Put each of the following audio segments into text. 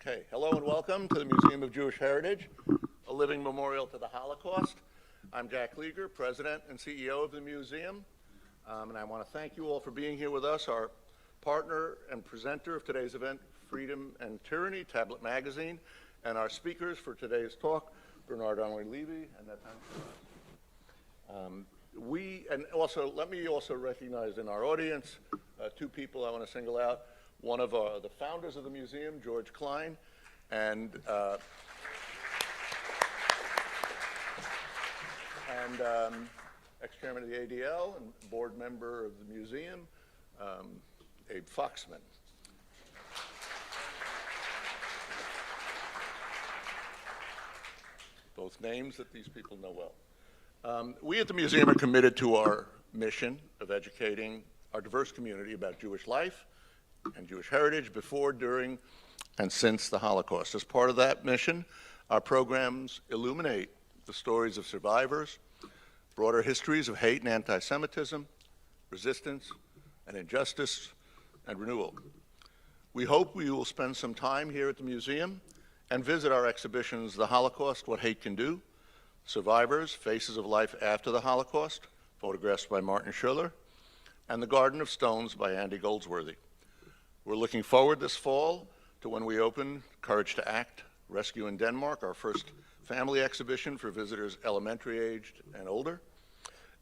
Okay, hello and welcome to the Museum of Jewish Heritage, a living memorial to the Holocaust. I'm Jack Leager, President and CEO of the museum, and I want to thank you all for being here with us. Our partner and presenter of today's event, Freedom and Tyranny, Tablet Magazine, and our speakers for today's talk, Bernard-Henri Lévy and Natan Sharansky. Let me also recognize in our audience two people I want to single out. One of the founders of the museum, George Klein, and ex-chairman of the ADL and board member of the museum, Abe Foxman. Both names that these people know well. We at the museum are committed to our mission of educating our diverse community about Jewish life and Jewish heritage before, during, and since the Holocaust. As part of that mission, our programs illuminate the stories of survivors, broader histories of hate and anti-Semitism, resistance and injustice, and renewal. We hope we will spend some time here at the museum and visit our exhibitions, The Holocaust, What Hate Can Do, Survivors, Faces of Life After the Holocaust, photographs by Martin Schiller, and The Garden of Stones by Andy Goldsworthy. We're looking forward this fall to when we open Courage to Act, Rescue in Denmark, our first family exhibition for visitors elementary aged and older,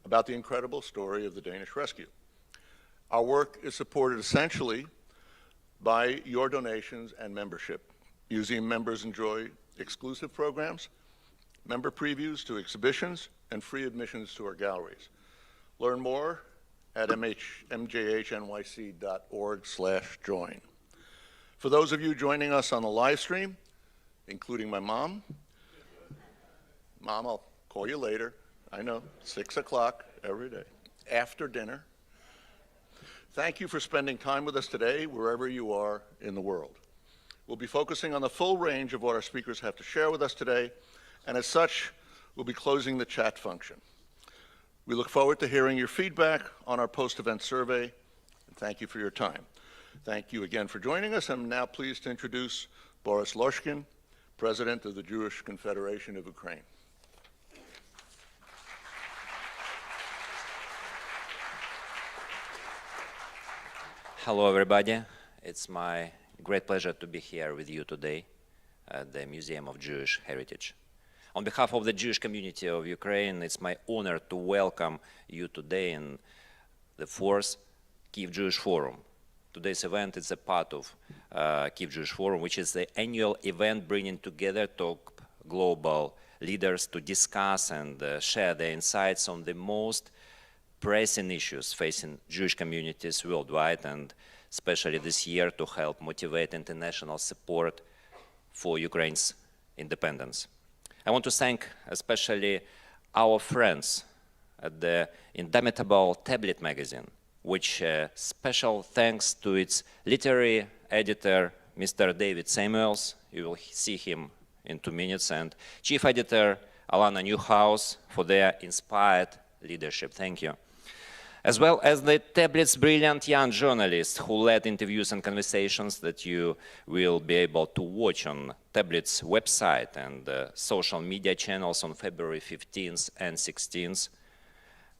about the incredible story of the Danish rescue. Our work is supported essentially by your donations and membership. Museum members enjoy exclusive programs, member previews to exhibitions, and free admissions to our galleries. Learn more at mjhnyc.org/join. For those of you joining us on the live stream, including my mom, I'll call you later. I know, 6 o'clock every day, after dinner. Thank you for spending time with us today, wherever you are in the world. We'll be focusing on the full range of what our speakers have to share with us today, and as such, we'll be closing the chat function. We look forward to hearing your feedback on our post-event survey, and thank you for your time. Thank you again for joining us. I'm now pleased to introduce Boris Loshkin, President of the Jewish Confederation of Ukraine. Hello, everybody. It's my great pleasure to be here with you today at the Museum of Jewish Heritage. On behalf of the Jewish community of Ukraine, it's my honor to welcome you today in the 4th Kyiv Jewish Forum. Today's event is a part of Kyiv Jewish Forum, which is the annual event bringing together top global leaders to discuss and share their insights on the most pressing issues facing Jewish communities worldwide, and especially this year to help motivate international support for Ukraine's independence. I want to thank especially our friends at the indomitable Tablet Magazine, which special thanks to its literary editor, Mr. David Samuels, you will see him in 2 minutes, and chief editor, Alana Newhouse, for their inspired leadership. Thank you. As well as the Tablet's brilliant young journalists who led interviews and conversations that you will be able to watch on Tablet's website and social media channels on February 15th and 16th.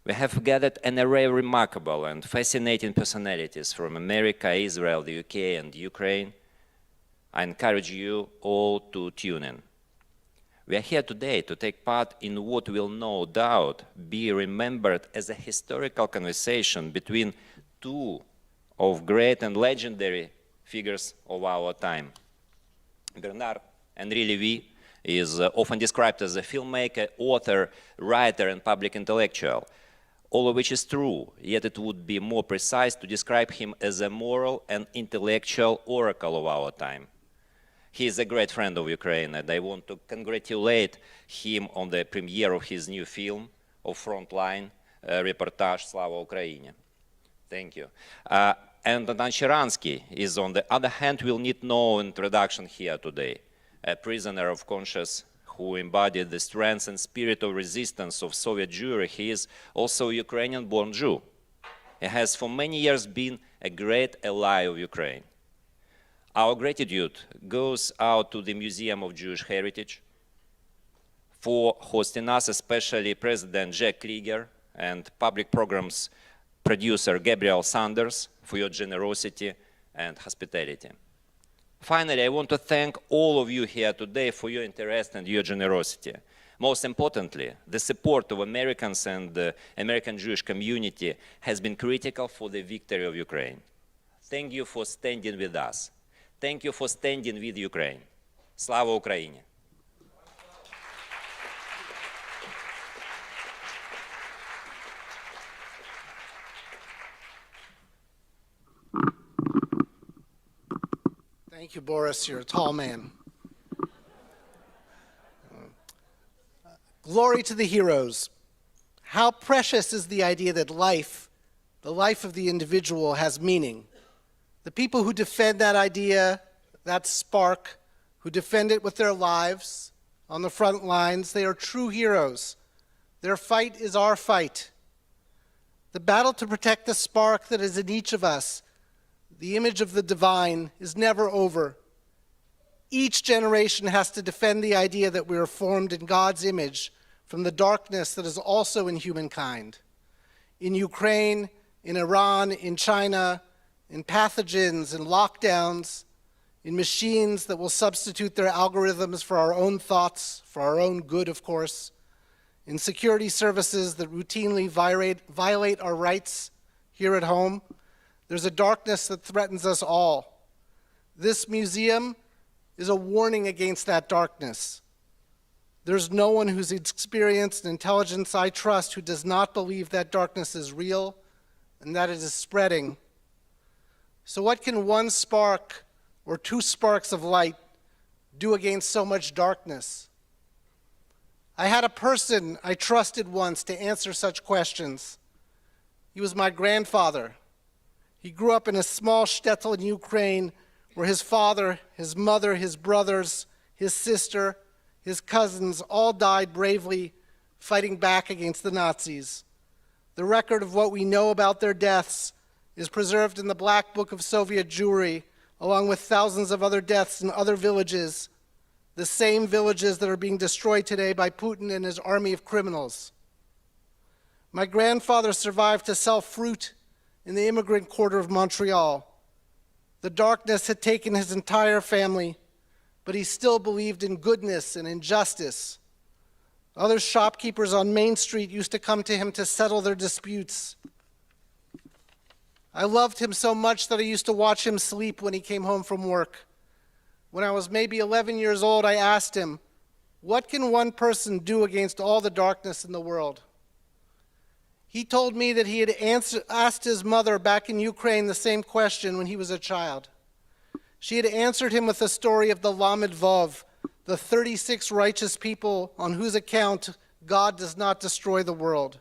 We have gathered an array of remarkable and fascinating personalities from America, Israel, the UK, and Ukraine. I encourage you all to tune in. We are here today to take part in what will no doubt be remembered as a historical conversation between two of great and legendary figures of our time. Bernard-Henri Lévy is often described as a filmmaker, author, writer, and public intellectual, all of which is true, yet it would be more precise to describe him as a moral and intellectual oracle of our time. He is a great friend of Ukraine, and I want to congratulate him on the premiere of his new film of Frontline, reportage Slava Ukraini. Thank you. And Natan Sharansky is, on the other hand, will need no introduction here today. A prisoner of conscience who embodied the strength and spirit of resistance of Soviet Jewry, he is also a Ukrainian-born Jew. He has for many years been a great ally of Ukraine. Our gratitude goes out to the Museum of Jewish Heritage for hosting us, especially President Jack Krieger and public programs producer Gabriel Sanders for your generosity and hospitality. Finally, I want to thank all of you here today for your interest and your generosity. Most importantly, the support of Americans and the American Jewish community has been critical for the victory of Ukraine. Thank you for standing with us. Thank you for standing with Ukraine. Slava Ukraini! Thank you, Boris. You're a tall man. Glory to the heroes. How precious is the idea that life, the life of the individual, has meaning. The people who defend that idea, that spark, who defend it with their lives on the front lines, they are true heroes. Their fight is our fight. The battle to protect the spark that is in each of us, the image of the divine, is never over. Each generation has to defend the idea that we are formed in God's image from the darkness that is also in humankind. In Ukraine, in Iran, in China, in pathogens, in lockdowns, in machines that will substitute their algorithms for our own thoughts, for our own good, of course, in security services that routinely violate our rights here at home. There's a darkness that threatens us all. This museum is a warning against that darkness. There's no one who's experienced intelligence I trust who does not believe that darkness is real and that it is spreading. So what can one spark or two sparks of light do against so much darkness? I had a person I trusted once to answer such questions. He was my grandfather. He grew up in a small shtetl in Ukraine where his father, his mother, his brothers, his sister, his cousins all died bravely fighting back against the Nazis. The record of what we know about their deaths is preserved in the Black Book of Soviet Jewry, along with thousands of other deaths in other villages, the same villages that are being destroyed today by Putin and his army of criminals. My grandfather survived to sell fruit in the immigrant quarter of Montreal. The darkness had taken his entire family, but he still believed in goodness and in justice. Other shopkeepers on Main Street used to come to him to settle their disputes. I loved him so much that I used to watch him sleep when he came home from work. When I was maybe 11 years old, I asked him, "What can one person do against all the darkness in the world?" He told me that he had asked his mother back in Ukraine the same question when he was a child. She had answered him with the story of the Lamed Vav, the 36 righteous people on whose account God does not destroy the world.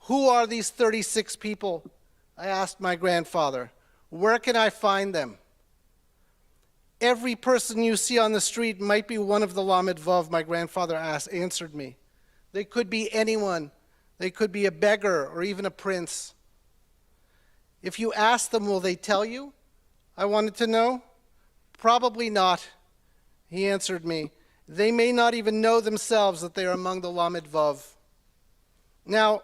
Who are these 36 people? I asked my grandfather. Where can I find them? Every person you see on the street might be one of the Lamed Vav, my grandfather answered me. They could be anyone. They could be a beggar or even a prince. If you ask them, will they tell you? I wanted to know. Probably not, he answered me. They may not even know themselves that they are among the Lamed Vav. Now,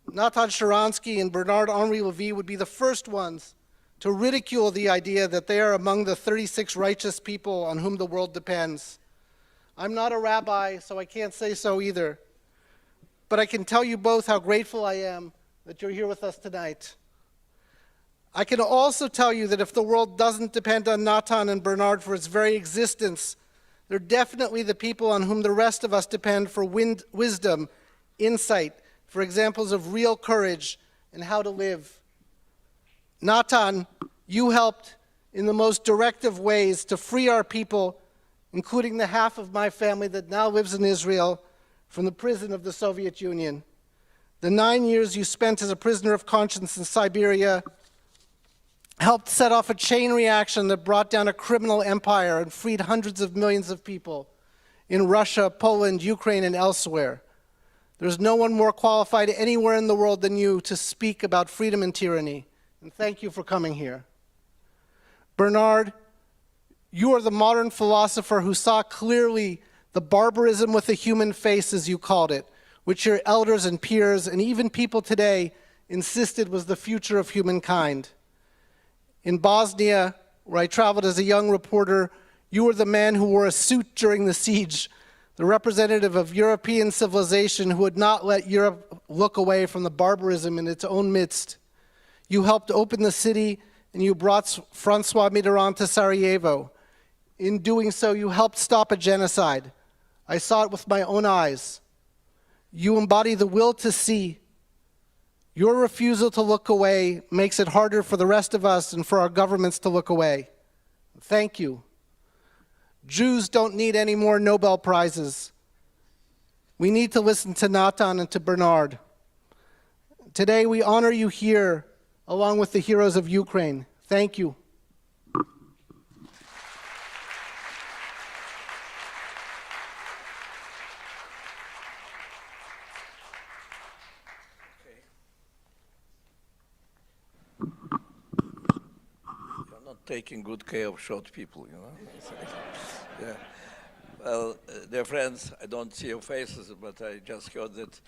Natan Sharansky and Bernard-Henri Lévy would be the first ones to ridicule the idea that they are among the 36 righteous people on whom the world depends. I'm not a rabbi, so I can't say so either. But I can tell you both how grateful I am that you're here with us tonight. I can also tell you that if the world doesn't depend on Natan and Bernard for its very existence, they're definitely the people on whom the rest of us depend for wisdom, insight, for examples of real courage and how to live. Natan, you helped in the most direct of ways to free our people, including the half of my family that now lives in Israel, from the prison of the Soviet Union. The 9 years you spent as a prisoner of conscience in Siberia helped set off a chain reaction that brought down a criminal empire and freed hundreds of millions of people in Russia, Poland, Ukraine, and elsewhere. There's no one more qualified anywhere in the world than you to speak about freedom and tyranny. And thank you for coming here. Bernard, You are the modern philosopher who saw clearly the barbarism with a human face, as you called it, which your elders and peers and even people today insisted was the future of humankind. In Bosnia, where I traveled as a young reporter, you were the man who wore a suit during the siege, the representative of European civilization who would not let Europe look away from the barbarism in its own midst. You helped open the city, and you brought Francois Mitterrand to Sarajevo. In doing so, you helped stop a genocide. I saw it with my own eyes. You embody the will to see. Your refusal to look away makes it harder for the rest of us and for our governments to look away. Thank you. Jews don't need any more Nobel Prizes. We need to listen to Natan and to Bernard. Today we honor you here, along with the heroes of Ukraine. Thank you. You're not taking good care of short people, you know. Yeah. Well, dear friends, I don't see your faces, but I just heard that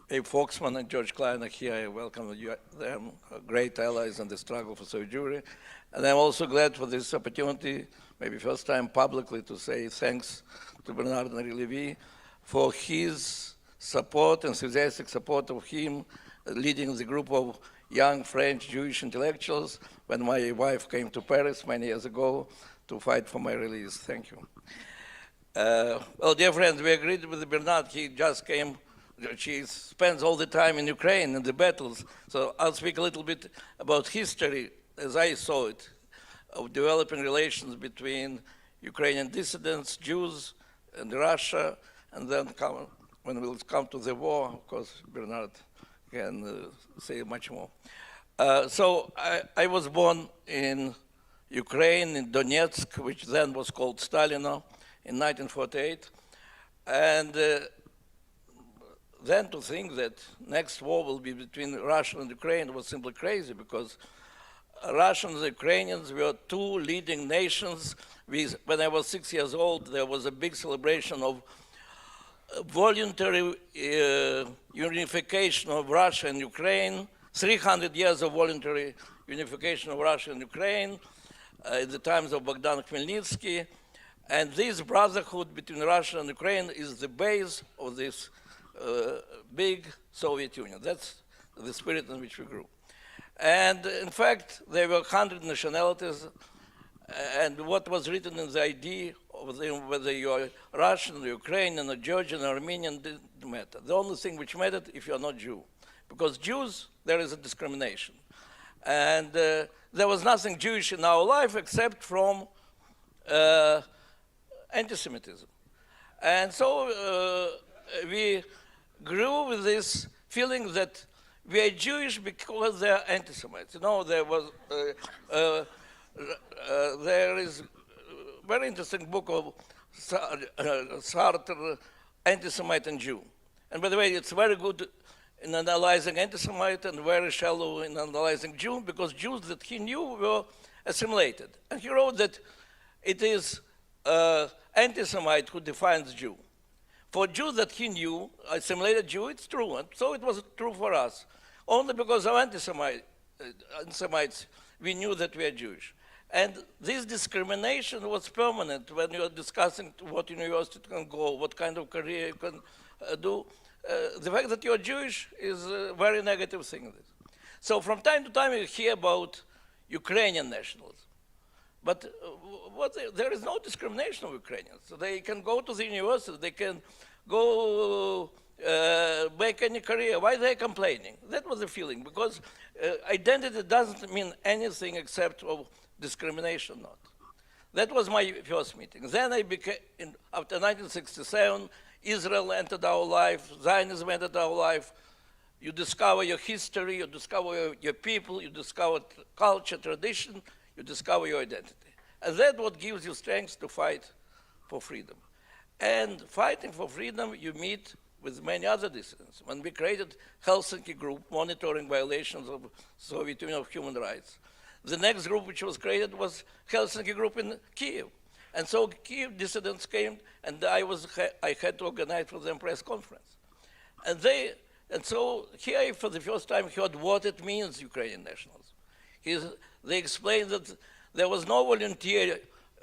Abe Foxman and George Klein are here. I welcome you, them, great allies in the struggle for Soviet Jewry. And I'm also glad for this opportunity, maybe first time publicly, to say thanks to Bernard-Henri Lévy for his support, enthusiastic support of him leading the group of young French Jewish intellectuals when my wife came to Paris many years ago to fight for my release. Thank you. Well, dear friends, we agreed with Bernard. He just came. She spends all the time in Ukraine in the battles. So I'll speak a little bit about history as I saw it, of developing relations between Ukrainian dissidents, Jews, and Russia, and then when we'll come to the war, of course, Bernard can say much more. So I was born in Ukraine, in Donetsk, which then was called Stalino, in 1948. And then to think that next war will be between Russia and Ukraine was simply crazy, because Russians and Ukrainians were two leading nations. When I was 6 years old, there was a big celebration of voluntary unification of Russia and Ukraine, 300 years of voluntary unification of Russia and Ukraine at the times of Bogdan Khmelnytsky. And this brotherhood between Russia and Ukraine is the base of this big Soviet Union. That's the spirit in which we grew. And in fact, there were 100 nationalities, and what was written in the ID of them, whether you are Russian, Ukrainian, or Georgian, or Armenian, didn't matter. The only thing which mattered if you're not Jew. Because Jews, there is a discrimination. And there was nothing Jewish in our life except from anti-Semitism. And so we grew with this feeling that we are Jewish because they are anti-Semites. You know, there is a very interesting book of Sartre, Anti-Semite and Jew. And by the way, it's very good in analyzing anti-Semite and very shallow in analyzing Jew, because Jews that he knew were assimilated. And he wrote that it is anti-Semite who defines Jew. For Jews that he knew, assimilated Jew, it's true. And so it was true for us. Only because of anti-Semites, we knew that we are Jewish. And this discrimination was permanent when you are discussing what university you can go, what kind of career you can do. The fact that you are Jewish is a very negative thing. So from time to time you hear about Ukrainian nationalism. But there is no discrimination of Ukrainians. So they can go to the university, they can go make any career. Why are they complaining? That was the feeling, because identity doesn't mean anything except of discrimination not. That was my first meeting. Then I became, after 1967, Israel entered our life, Zionism entered our life. You discover your history, you discover your people, you discover culture, tradition, you discover your identity. And that's what gives you strength to fight for freedom. And fighting for freedom, you meet with many other dissidents. When we created Helsinki group, monitoring violations of Soviet Union of human rights, the next group which was created was Helsinki group in Kiev. And so Kiev dissidents came, and I had to organize for them press conference. And so here, for the first time, heard what it means, Ukrainian nationals. They explained that there was no volunteer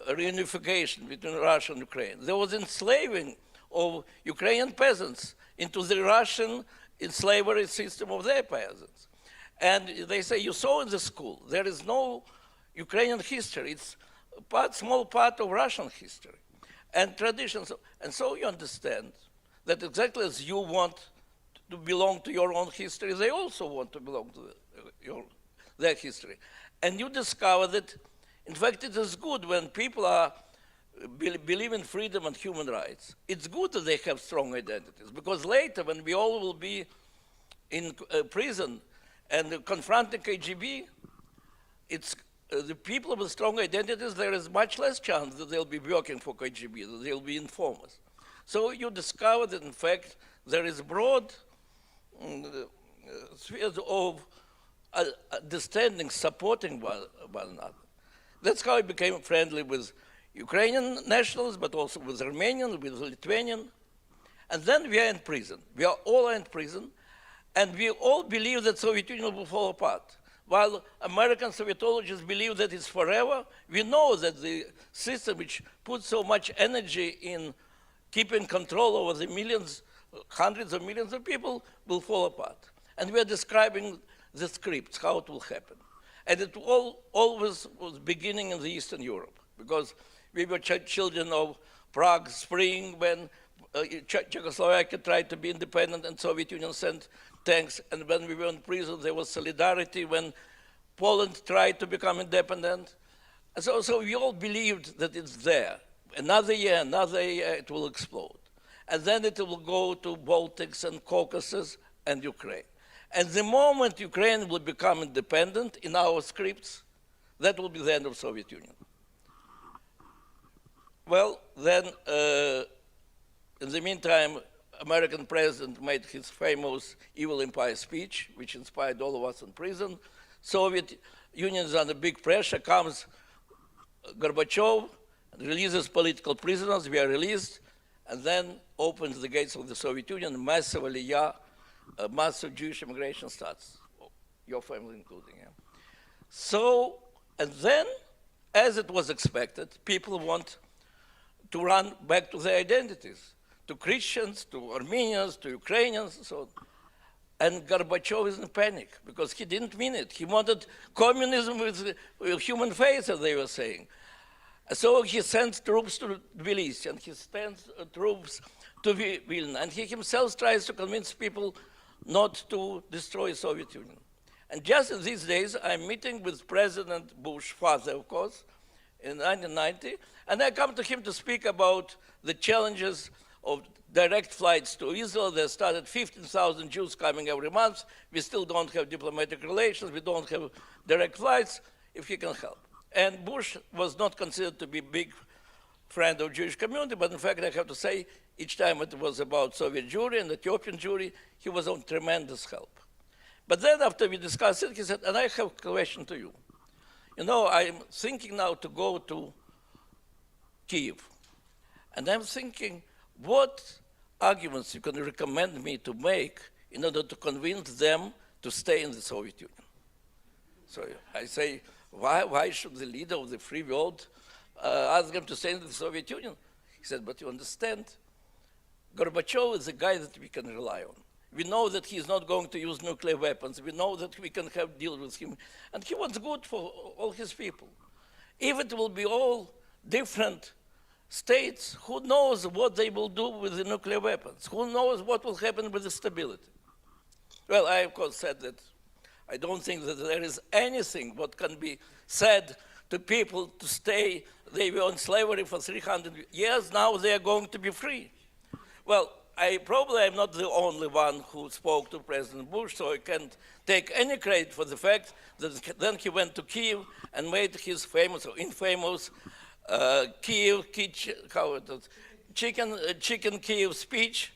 reunification between Russia and Ukraine. There was enslaving of Ukrainian peasants into the Russian slavery system of their peasants. And they say, you saw in the school, there is no Ukrainian history. It's a small part of Russian history and traditions. And so you understand that exactly as you want to belong to your own history, they also want to belong to their history. And you discover that, in fact, it is good when people believe in freedom and human rights. It's good that they have strong identities, because later, when we all will be in prison and confronting KGB, it's the people with strong identities, there is much less chance that they'll be working for KGB, that they'll be informers. So you discover that, in fact, there is broad spheres of understanding, supporting one another. That's how I became friendly with Ukrainian nationals, but also with Armenian, with Lithuanian. And then we are in prison. We are all in prison, and we all believe that Soviet Union will fall apart. While American Sovietologists believe that it's forever, we know that the system which puts so much energy in keeping control over the millions, hundreds of millions of people will fall apart. And we are describing the scripts, how it will happen. And it always was beginning in the Eastern Europe, because we were children of Prague Spring when Czechoslovakia tried to be independent and Soviet Union sent tanks. And when we were in prison, there was solidarity when Poland tried to become independent. And so we all believed that it's there. Another year, it will explode. And then it will go to Baltics and Caucasus and Ukraine. And the moment Ukraine will become independent in our scripts, that will be the end of Soviet Union. Well, then, in the meantime, American president made his famous Evil Empire speech, which inspired all of us in prison. Soviet Union is under big pressure. Comes Gorbachev, releases political prisoners. We are released, and then opens the gates of the Soviet Union. Massively, massive Jewish immigration starts, your family including. Yeah. So, and then, as it was expected, people want to run back to their identities, to Christians, to Armenians, to Ukrainians, and so on. And Gorbachev is in panic, because he didn't mean it. He wanted communism with human face, as they were saying. So he sends troops to Tbilisi, and he sends troops to Vilna, and he himself tries to convince people not to destroy Soviet Union. And just in these days, I'm meeting with President Bush, father, of course, in 1990, and I come to him to speak about the challenges of direct flights to Israel. There started 15,000 Jews coming every month. We still don't have diplomatic relations. We don't have direct flights, if he can help. And Bush was not considered to be a big friend of Jewish community, but in fact, I have to say, each time it was about Soviet Jewry and Ethiopian Jewry, he was of tremendous help. But then after we discussed it, he said, and I have a question to you. You know, I'm thinking now to go to Kyiv. And I'm thinking, what arguments you can recommend me to make in order to convince them to stay in the Soviet Union? So I say, why should the leader of the free world ask them to stay in the Soviet Union? He said, but you understand, Gorbachev is a guy that we can rely on. We know that he's not going to use nuclear weapons. We know that we can have deal with him. And he wants good for all his people. If it will be all different states, who knows what they will do with the nuclear weapons? Who knows what will happen with the stability? Well, I, of course, said that I don't think that there is anything what can be said to people to stay. They were in slavery for 300 years. Now they are going to be free. Well, I probably am not the only one who spoke to President Bush, so I can't take any credit for the fact that then he went to Kyiv and made his famous or infamous Kyiv chicken Kyiv speech.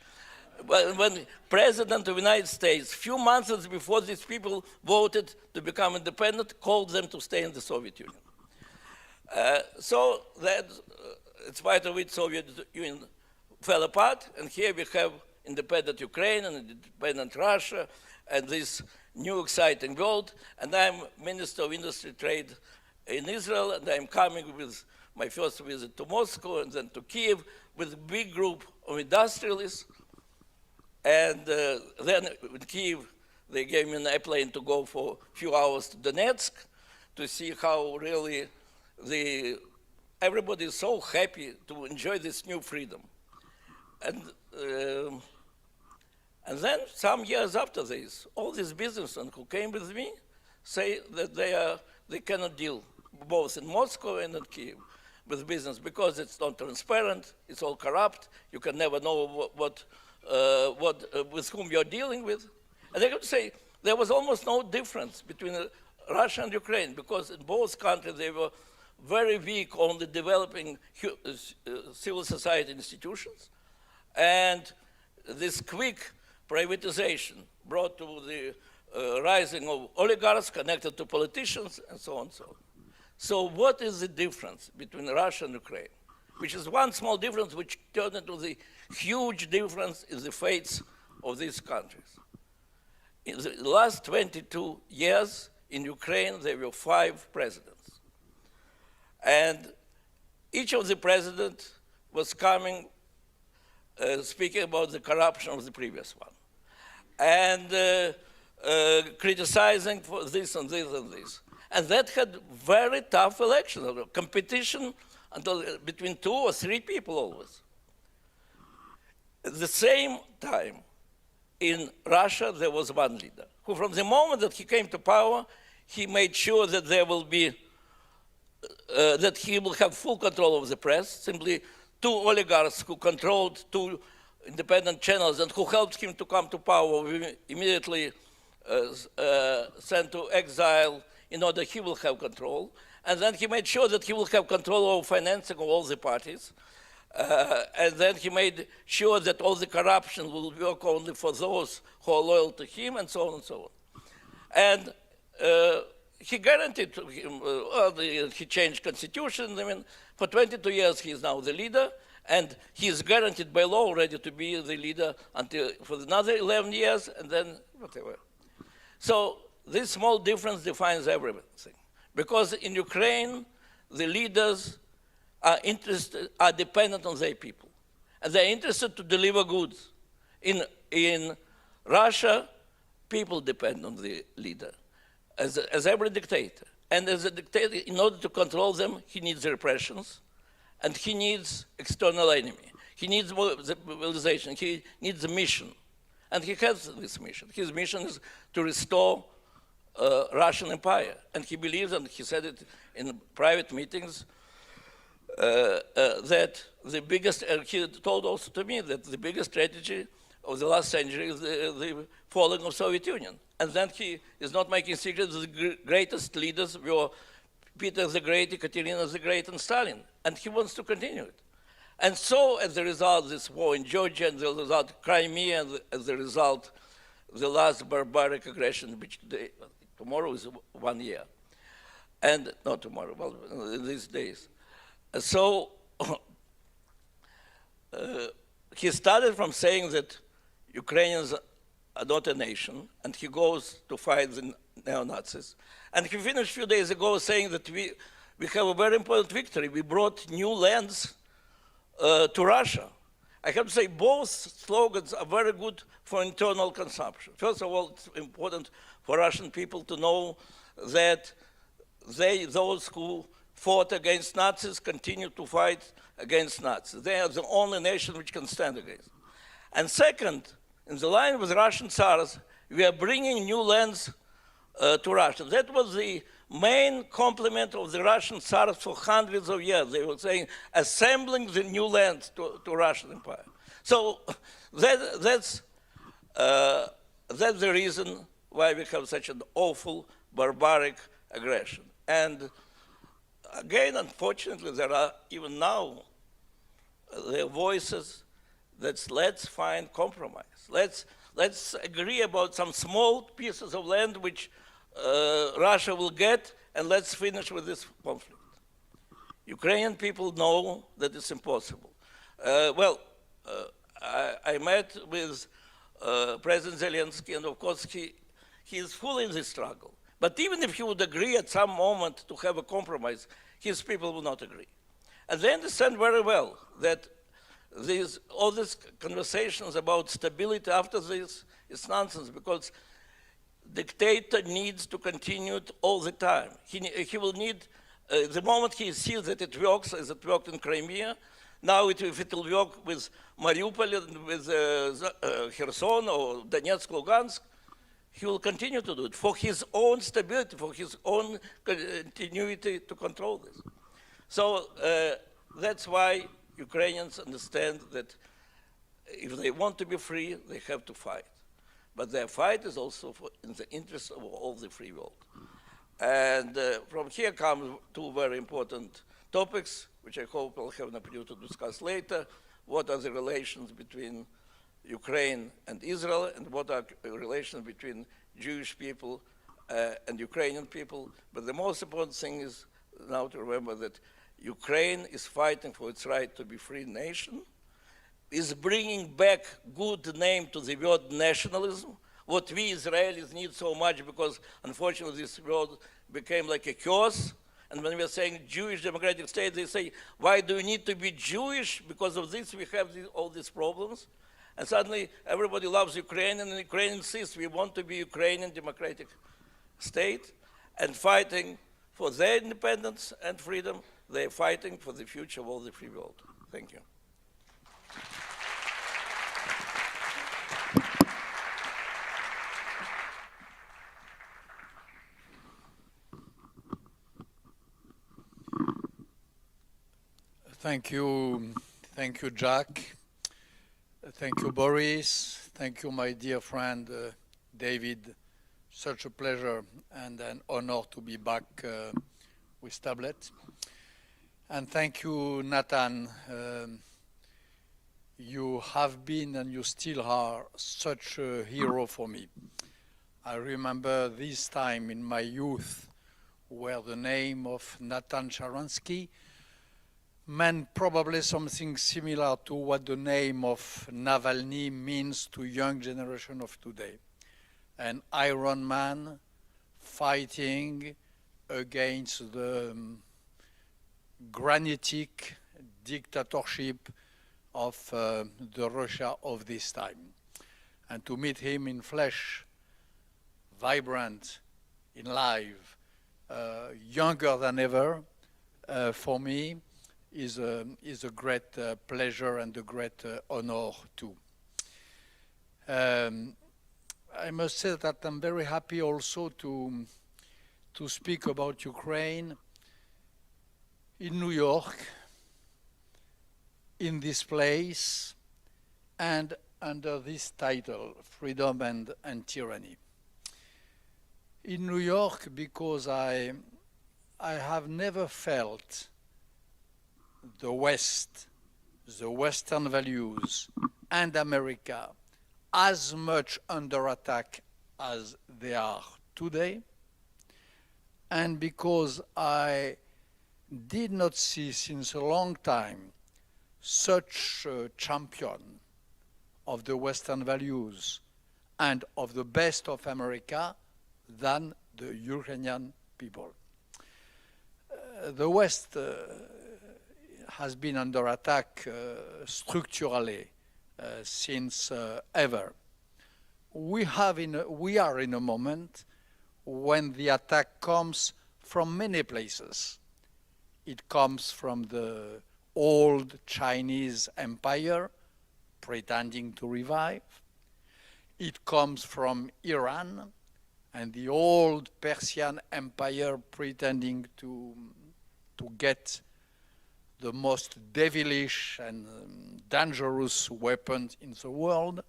when President of the United States, few months before these people voted to become independent, called them to stay in the Soviet Union. So that, in spite of it, Soviet Union fell apart, and here we have independent Ukraine and independent Russia, and this new exciting world. And I'm Minister of Industry Trade in Israel, and I'm coming with my first visit to Moscow and then to Kiev with a big group of industrialists. And then in Kiev, they gave me an airplane to go for a few hours to Donetsk to see how really everybody is so happy to enjoy this new freedom. And then some years after this, all these businessmen who came with me say that they cannot deal both in Moscow and in Kiev with business because it's not transparent, it's all corrupt, you can never know with whom you're dealing with. And they could say there was almost no difference between Russia and Ukraine because in both countries they were very weak on the developing civil society institutions. And this quick privatization brought to the rising of oligarchs connected to politicians and so on and so on. So what is the difference between Russia and Ukraine? Which is one small difference which turned into the huge difference in the fates of these countries. In the last 22 years in Ukraine, there were 5 presidents. And each of the presidents was coming, speaking about the corruption of the previous one. And criticizing for this and this and this. And that had very tough elections, competition between 2 or 3 people always. At the same time, in Russia, there was one leader who, from the moment that he came to power, he made sure that there will be, that he will have full control of the press, simply 2 oligarchs who controlled 2 independent channels and who helped him to come to power, we immediately sent to exile in order he will have control. And then he made sure that he will have control over financing of all the parties. And then he made sure that all the corruption will work only for those who are loyal to him, and so on and so on. And he guaranteed to him, he changed constitution. I mean, for 22 years he is now the leader, and he is guaranteed by law already to be the leader for another 11 years, and then whatever. So this small difference defines everything. Because in Ukraine, the leaders are dependent on their people. And they're interested to deliver goods. In Russia, people depend on the leader, as every dictator. And as a dictator, in order to control them, he needs repressions, and he needs external enemy. He needs mobilization, he needs a mission. And he has this mission. His mission is to restore Russian empire. And he believes, and he said it in private meetings, that the biggest, he told also to me that the biggest strategy of the last century is the falling of Soviet Union. And then he is not making secrets, the greatest leaders were Peter the Great, Ekaterina the Great, and Stalin. And he wants to continue it. And so, as a result, this war in Georgia, and the result Crimea, and as a result, the last barbaric aggression, which tomorrow is 1 year. And not tomorrow, well, in these days. So he started from saying that Ukrainians are not a nation, and he goes to fight the neo-Nazis. And he finished a few days ago saying that we have a very important victory. We brought new lands to Russia. I have to say both slogans are very good for internal consumption. First of all, it's important for Russian people to know that those who fought against Nazis continue to fight against Nazis. They are the only nation which can stand against. And second, in the line with Russian Tsars, we are bringing new lands to Russia. That was the main compliment of the Russian Tsars for hundreds of years. They were saying, assembling the new lands to Russian Empire. So that's the reason why we have such an awful, barbaric aggression. And again, unfortunately, there are even now there are voices let's find compromise. Let's agree about some small pieces of land which Russia will get, and let's finish with this conflict. Ukrainian people know that it's impossible. I met with President Zelensky, and of course he is fully in this struggle. But even if he would agree at some moment to have a compromise, his people will not agree. And they understand very well that all these conversations about stability after this is nonsense, because dictator needs to continue it all the time. He will need, the moment he sees that it works, as it worked in Crimea, now if it will work with Mariupol and with Kherson or Donetsk, Lugansk, he will continue to do it for his own stability, for his own continuity to control this. So that's why Ukrainians understand that if they want to be free, they have to fight. But their fight is also in the interest of all the free world. And from here come two very important topics, which I hope I'll have an opportunity to discuss later. What are the relations between Ukraine and Israel, and what are relations between Jewish people and Ukrainian people? But the most important thing is now to remember that Ukraine is fighting for its right to be a free nation, is bringing back good name to the word nationalism, what we Israelis need so much, because unfortunately this word became like a curse. And when we are saying Jewish democratic state, they say, why do we need to be Jewish? Because of this we have all these problems. And suddenly everybody loves Ukraine, and Ukraine insists we want to be Ukrainian democratic state, and fighting for their independence and freedom. They're fighting for the future of all the free world. Thank you. Thank you, Jack. Thank you, Boris. Thank you, my dear friend David. Such a pleasure and an honor to be back with Tablet. And thank you, Natan. You have been and you still are such a hero for me. I remember this time in my youth where the name of Natan Sharansky meant probably something similar to what the name of Navalny means to young generation of today. An Iron Man fighting against the granitic dictatorship of the Russia of this time. And to meet him in flesh, vibrant, in live, younger than ever, for me, is a great pleasure and a great honor too. I must say that I'm very happy also to speak about Ukraine in New York, in this place, and under this title, Freedom and Tyranny. In New York, because I have never felt the West, the Western values, and America as much under attack as they are today, and because I did not see since a long time such a champion of the Western values and of the best of America than the Ukrainian people. The West has been under attack structurally since ever. We are in a moment when the attack comes from many places. It comes from the old Chinese empire pretending to revive. It comes from Iran and the old Persian empire pretending to get the most devilish and dangerous weapons in the world.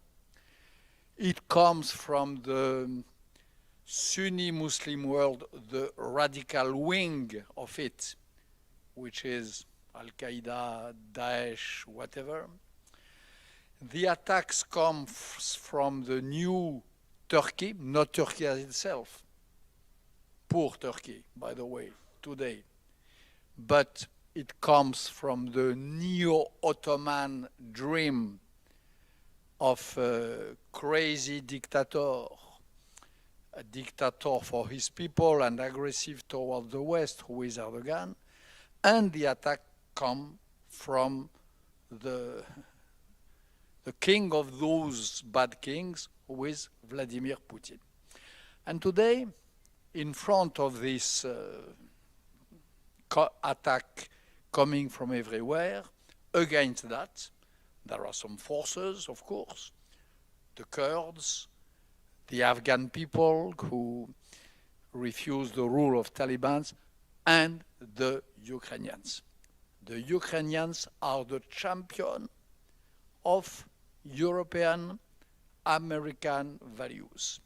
It comes from the Sunni Muslim world, the radical wing of it, which is Al-Qaeda, Daesh, whatever. The attacks come from the new Turkey, not Turkey as itself. Poor Turkey, by the way, today. But it comes from the neo-Ottoman dream of a crazy dictator, a dictator for his people and aggressive toward the West, who is Erdogan. And the attack comes from the king of those bad kings, who is Vladimir Putin. And today, in front of this attack coming from everywhere, against that, there are some forces, of course, the Kurds, the Afghan people who refuse the rule of Taliban, and the Ukrainians. The Ukrainians are the champion of European, American values.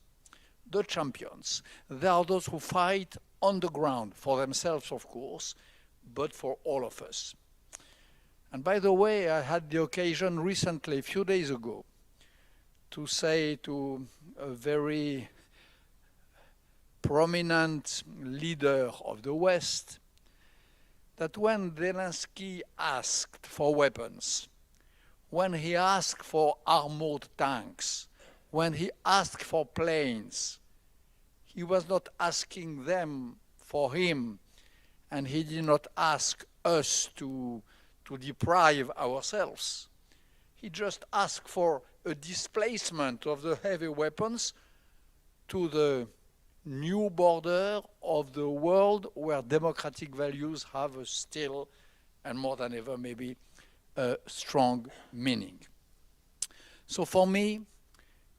The champions. They are those who fight on the ground, for themselves, of course, but for all of us. And by the way, I had the occasion recently, a few days ago, to say to a very prominent leader of the West that when Zelensky asked for weapons, when he asked for armored tanks, when he asked for planes, he was not asking them for him, and he did not ask us to deprive ourselves. He just asked for a displacement of the heavy weapons to the new border of the world where democratic values have a still, and more than ever maybe, a strong meaning. So for me,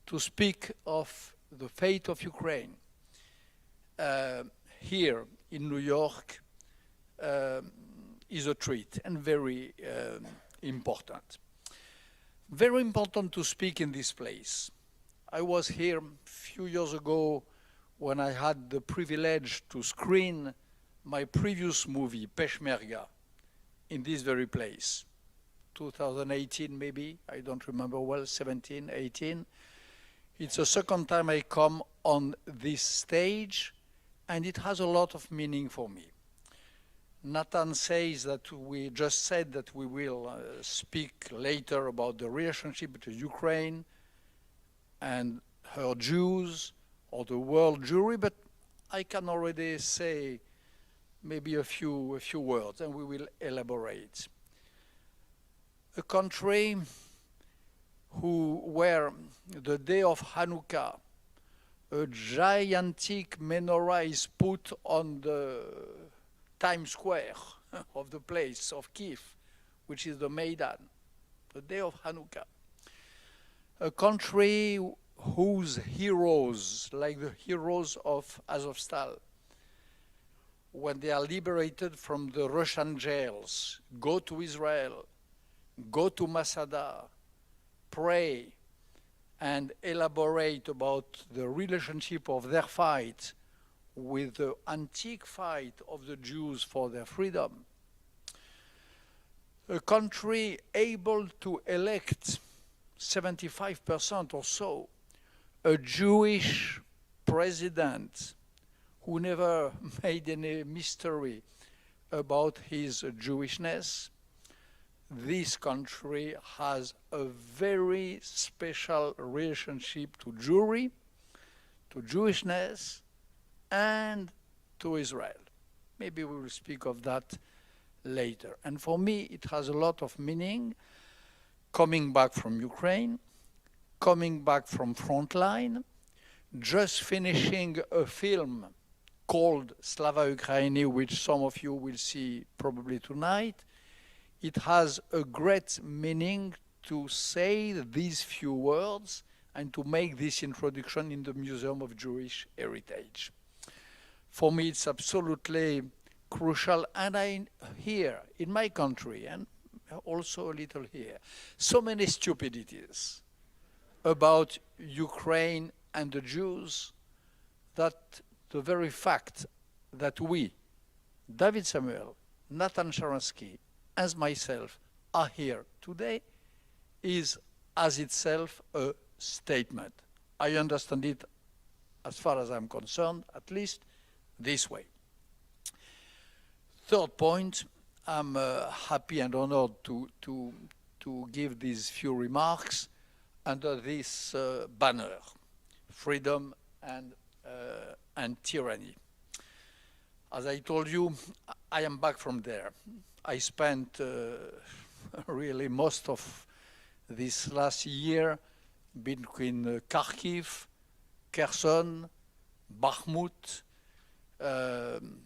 to speak of the fate of Ukraine here in New York is a treat and very important. Very important to speak in this place. I was here a few years ago when I had the privilege to screen my previous movie, Peshmerga, in this very place. 2018 maybe, I don't remember well, 17, 18. It's the second time I come on this stage, and it has a lot of meaning for me. Natan says that we just said that we will speak later about the relationship between Ukraine and her Jews or the world Jewry, but I can already say maybe a few words, and we will elaborate. A country where the day of Hanukkah, a gigantic menorah is put on the Times Square of the place of Kiev, which is the Maidan, the day of Hanukkah. A country whose heroes, like the heroes of Azovstal, when they are liberated from the Russian jails, go to Israel, go to Masada, pray, and elaborate about the relationship of their fight with the antique fight of the Jews for their freedom. A country able to elect 75% or so, a Jewish president who never made any mystery about his Jewishness. This country has a very special relationship to Jewry, to Jewishness, and to Israel. Maybe we will speak of that later. And for me, it has a lot of meaning, coming back from Ukraine, coming back from Frontline, just finishing a film called Slava Ukraini, which some of you will see probably tonight. It has a great meaning to say these few words and to make this introduction in the Museum of Jewish Heritage. For me, it's absolutely crucial, and I hear in my country, and also a little here, so many stupidities about Ukraine and the Jews that the very fact that we, David Samuel, Natan Sharansky, as myself, are here today is as itself a statement. I understand it, as far as I'm concerned, at least this way. Third point, I'm happy and honored to give these few remarks under this banner, freedom and tyranny. As I told you, I am back from there. I spent really most of this last year between Kharkiv, Kherson, Bakhmut,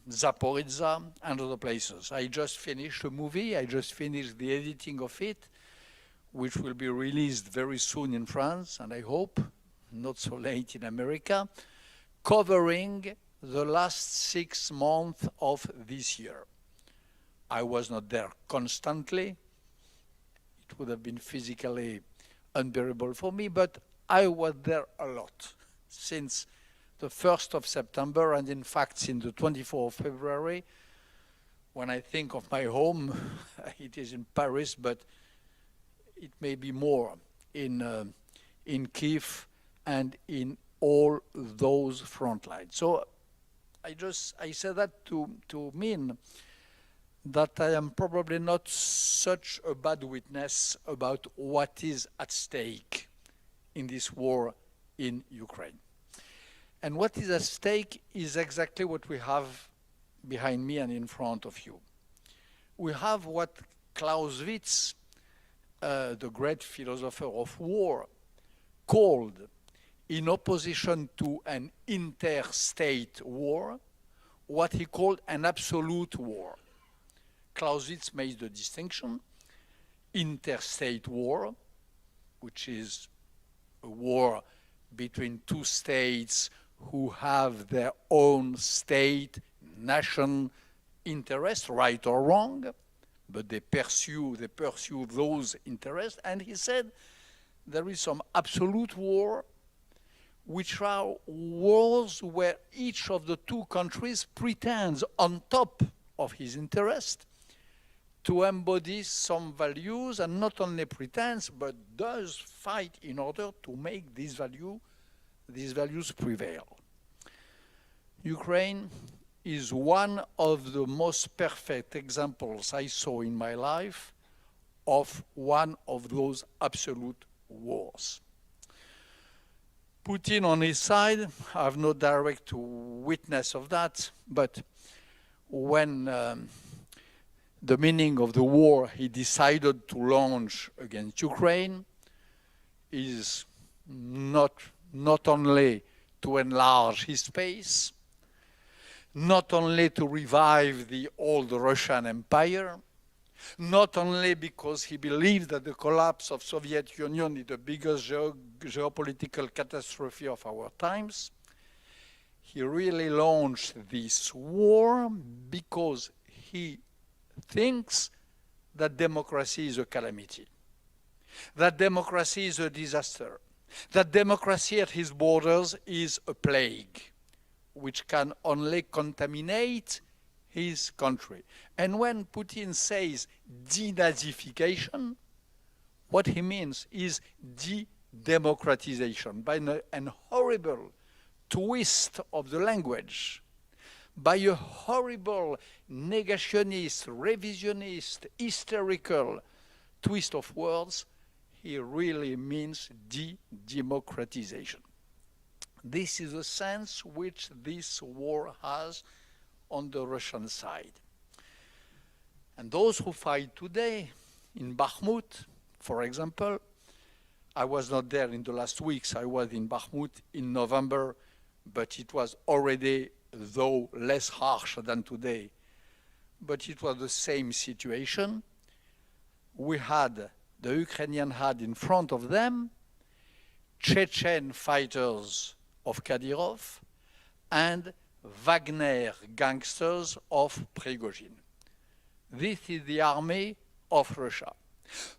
Zaporizhzhia, and other places. I just finished a movie. I just finished the editing of it, which will be released very soon in France, and I hope not so late in America, covering the last 6 months of this year. I was not there constantly. It would have been physically unbearable for me, but I was there a lot since the 1st of September, and in fact since the 24th of February. When I think of my home, it is in Paris, but it may be more in Kiev and in all those front lines. So I say that to mean that I am probably not such a bad witness about what is at stake in this war in Ukraine. And what is at stake is exactly what we have behind me and in front of you. We have what Clausewitz, the great philosopher of war, called, in opposition to an interstate war, what he called an absolute war. Clausewitz made the distinction: interstate war, which is a war between two states who have their own state, nation interest, right or wrong, but they pursue those interests. And he said there is some absolute war, which are wars where each of the two countries pretends, on top of his interest, to embody some values, and not only pretends, but does fight in order to make these values prevail. Ukraine is one of the most perfect examples I saw in my life of one of those absolute wars. Putin on his side, I have no direct witness of that, but when the meaning of the war he decided to launch against Ukraine is not only to enlarge his space, not only to revive the old Russian Empire, not only because he believed that the collapse of Soviet Union is the biggest geopolitical catastrophe of our times. He really launched this war because he thinks that democracy is a calamity, that democracy is a disaster, that democracy at his borders is a plague, which can only contaminate his country. And when Putin says denazification, what he means is de-democratization, by an horrible twist of the language, by a horrible negationist, revisionist, hysterical twist of words. He really means de-democratization. This is the sense which this war has on the Russian side. And those who fight today in Bakhmut, for example, I was not there in the last weeks. I was in Bakhmut in November, but it was already, though less harsh than today, but it was the same situation. The Ukrainians had in front of them Chechen fighters of Kadyrov and Wagner gangsters of Prigozhin. This is the army of Russia.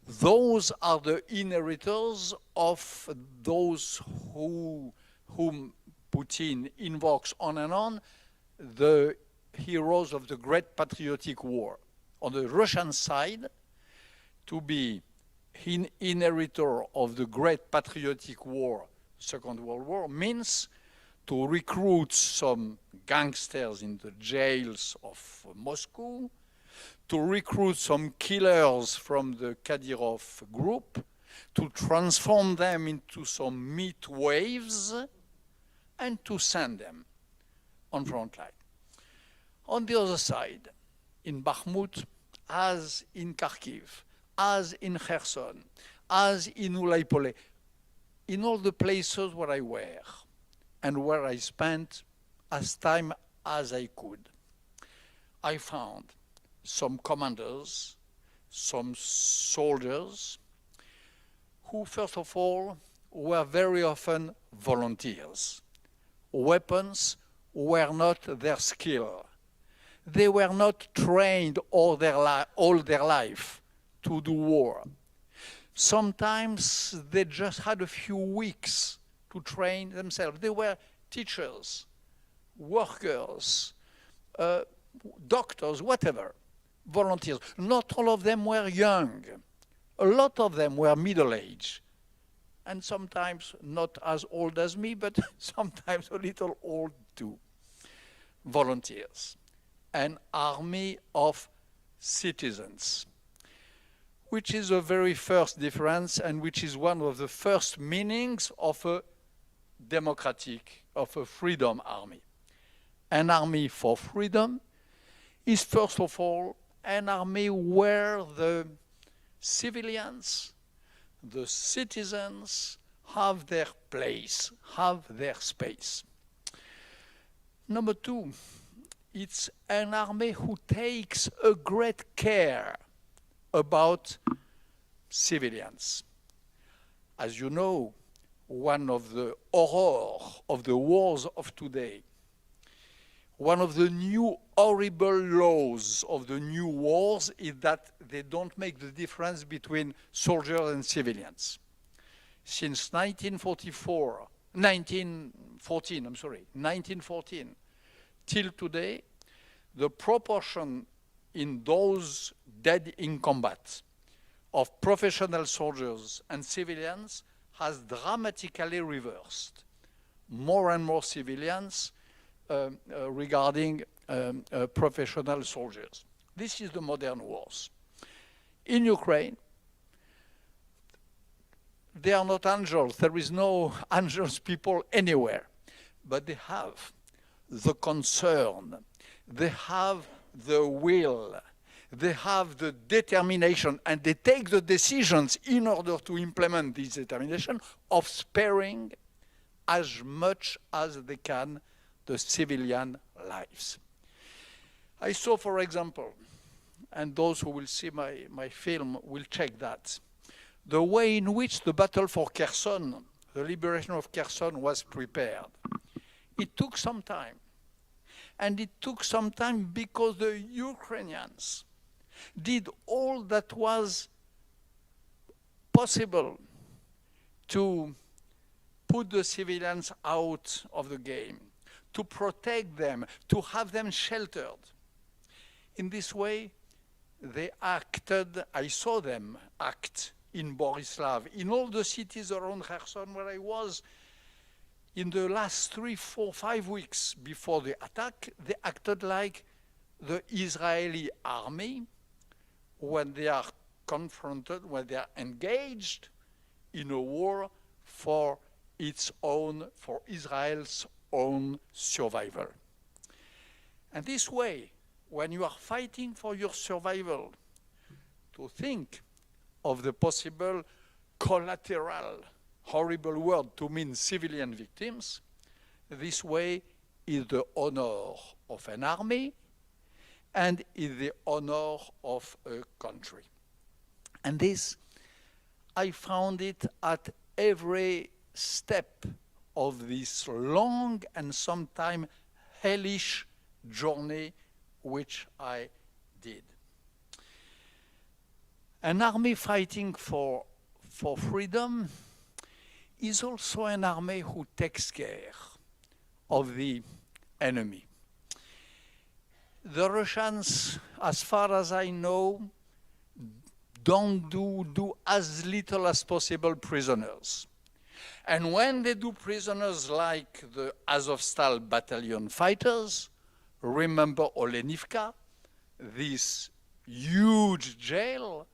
Those are the inheritors of those whom Putin invokes on and on, the heroes of the Great Patriotic War. On the Russian side, to be inheritor of the great patriotic war, Second World War, means to recruit some gangsters in the jails of Moscow, to recruit some killers from the Kadyrov group, to transform them into some meat waves, and to send them on front line. On the other side, in Bakhmut, as in Kharkiv, as in Kherson, as in Ulaipole, in all the places where I were and where I spent as time as I could, I found some commanders, some soldiers, who first of all were very often volunteers. Weapons were not their skill. They were not trained all their life to do war. Sometimes they just had a few weeks to train themselves. They were teachers, workers, doctors, whatever, volunteers. Not all of them were young. A lot of them were middle-aged, and sometimes not as old as me, but sometimes a little old too. Volunteers. An army of citizens, which is the very first difference and which is one of the first meanings of a democratic, of a freedom army. An army for freedom is first of all an army where the civilians, the citizens have their place, have their space. Number two, it's an army who takes a great care about civilians. As you know, one of the horrors of the wars of today, one of the new horrible laws of the new wars is that they don't make the difference between soldiers and civilians. Since 1914, till today, the proportion in those dead in combat of professional soldiers and civilians has dramatically reversed. More and more civilians regarding professional soldiers. This is the modern wars. In Ukraine, they are not angels. There is no angels people anywhere. But they have the concern, they have the will, they have the determination, and they take the decisions in order to implement this determination of sparing as much as they can the civilian lives. I saw, for example, and those who will see my film will check that, the way in which the battle for Kherson, the liberation of Kherson, was prepared. It took some time. And it took some time because the Ukrainians did all that was possible to put the civilians out of the game, to protect them, to have them sheltered. In this way, they acted, I saw them act in Borislav, in all the cities around Kherson where I was. In the last 3, 4, 5 weeks before the attack, they acted like the Israeli army when they are confronted, when they are engaged in a war for Israel's own survival. And this way, when you are fighting for your survival, to think of the possible collateral horrible word to mean civilian victims, this way is the honor of an army and is the honor of a country. And this, I found it at every step of this long and sometimes hellish journey which I did. An army fighting for freedom is also an army who takes care of the enemy. The Russians, as far as I know, don't do as little as possible prisoners. And when they do prisoners like the Azovstal battalion fighters, remember Olenivka, this huge jail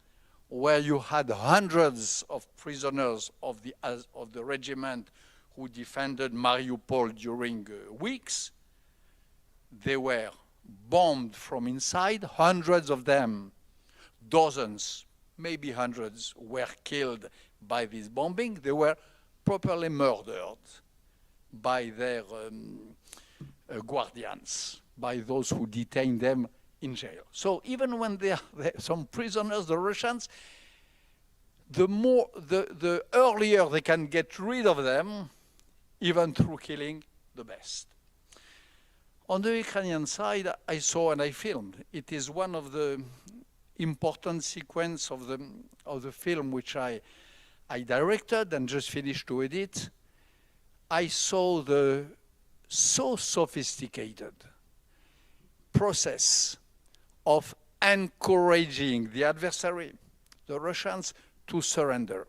where you had hundreds of prisoners of the regiment who defended Mariupol during weeks. They were bombed from inside, hundreds of them, dozens, maybe hundreds, were killed by this bombing. They were properly murdered by their guardians, by those who detained them in jail. So even when there are some prisoners, the Russians, the earlier they can get rid of them, even through killing, the best. On the Ukrainian side, I saw and I filmed. It is one of the important sequence of the film which I directed and just finished to edit. I saw the so sophisticated process of encouraging the adversary, the Russians, to surrender.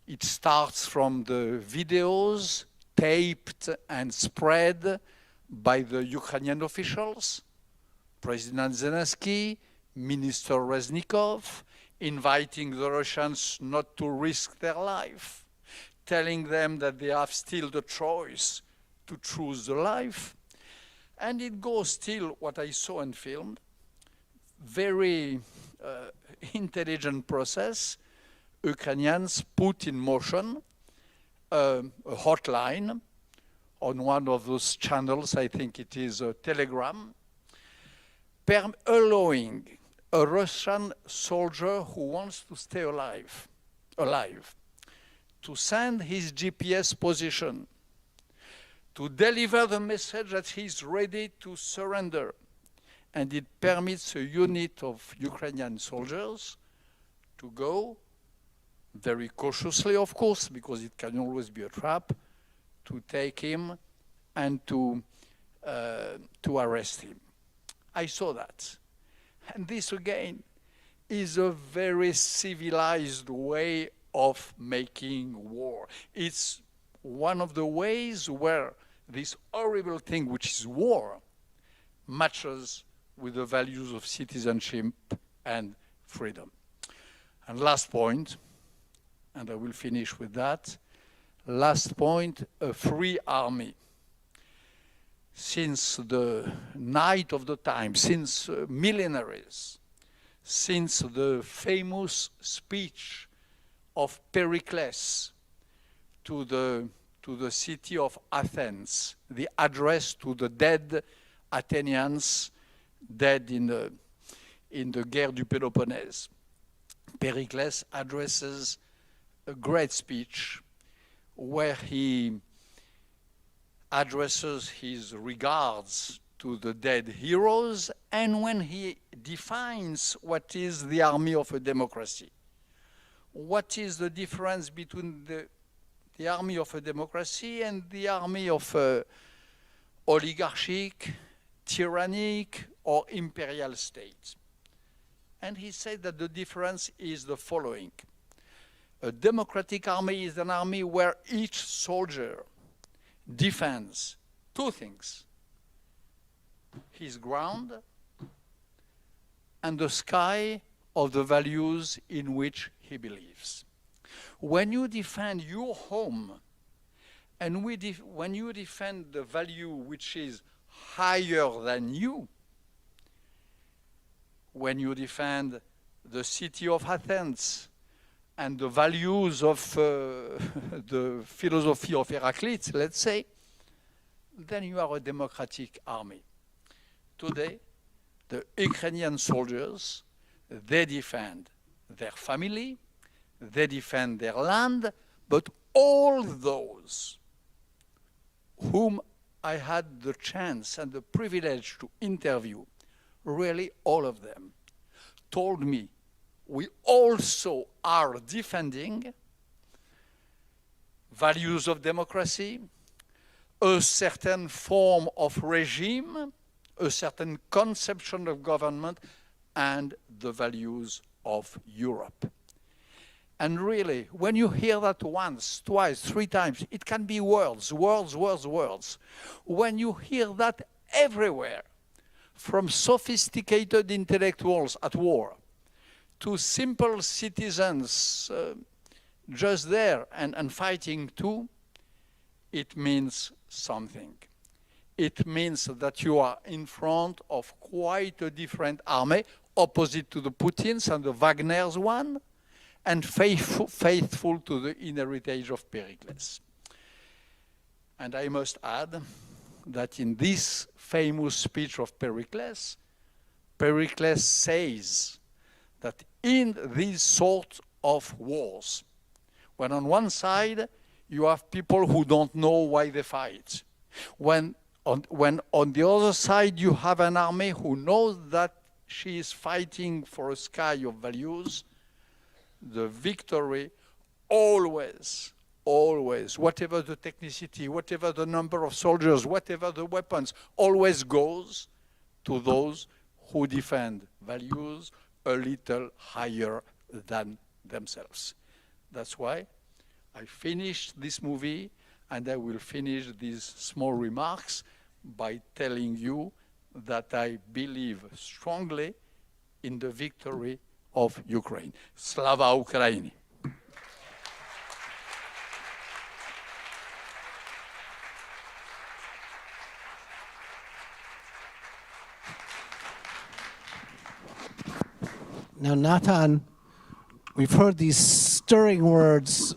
It starts from the videos taped and spread by the Ukrainian officials, President Zelensky, Minister Reznikov, inviting the Russians not to risk their life, telling them that they have still the choice to choose the life. And it goes still, what I saw and filmed, very intelligent process. Ukrainians put in motion a hotline on one of those channels, I think it is a Telegram, allowing a Russian soldier who wants to stay alive, to send his GPS position, to deliver the message that he's ready to surrender. And it permits a unit of Ukrainian soldiers to go, very cautiously, of course, because it can always be a trap, to take him and to arrest him. I saw that. And this, again, is a very civilized way of making war. It's one of the ways where this horrible thing, which is war, matches with the values of citizenship and freedom. And last point, and I will finish with that, last point, a free army. Since the night of the time, since millenaries, since the famous speech of Pericles to the city of Athens, the address to the dead Athenians, dead in the Guerre du Peloponnèse. Pericles addresses a great speech where he addresses his regards to the dead heroes, and when he defines what is the army of a democracy. What is the difference between the army of a democracy and the army of a oligarchic, tyrannic, or imperial state? And he said that the difference is the following. A democratic army is an army where each soldier defends two things: his ground and the sky of the values in which he believes. When you defend your home, and when you defend the value which is higher than you, when you defend the city of Athens and the values of the philosophy of Heraclitus, let's say, then you are a democratic army. Today, the Ukrainian soldiers, they defend their family, they defend their land, but all those whom I had the chance and the privilege to interview, really all of them, told me we also are defending values of democracy, a certain form of regime, a certain conception of government, and the values of Europe. And really, when you hear that once, twice, three times, it can be words, words, words, words. When you hear that everywhere, from sophisticated intellectuals at war to simple citizens just there and fighting too, it means something. It means that you are in front of quite a different army, opposite to the Putins and the Wagner's one, and faithful to the inner heritage of Pericles. And I must add that in this famous speech of Pericles, Pericles says that in these sort of wars, when on one side you have people who don't know why they fight, when on the other side you have an army who knows that she is fighting for a sky of values, the victory always, whatever the technicity, whatever the number of soldiers, whatever the weapons, always goes to those who defend values a little higher than themselves. That's why I finished this movie, and I will finish these small remarks by telling you that I believe strongly in the victory of Ukraine. Slava Ukraini. Now, Natan, we've heard these stirring words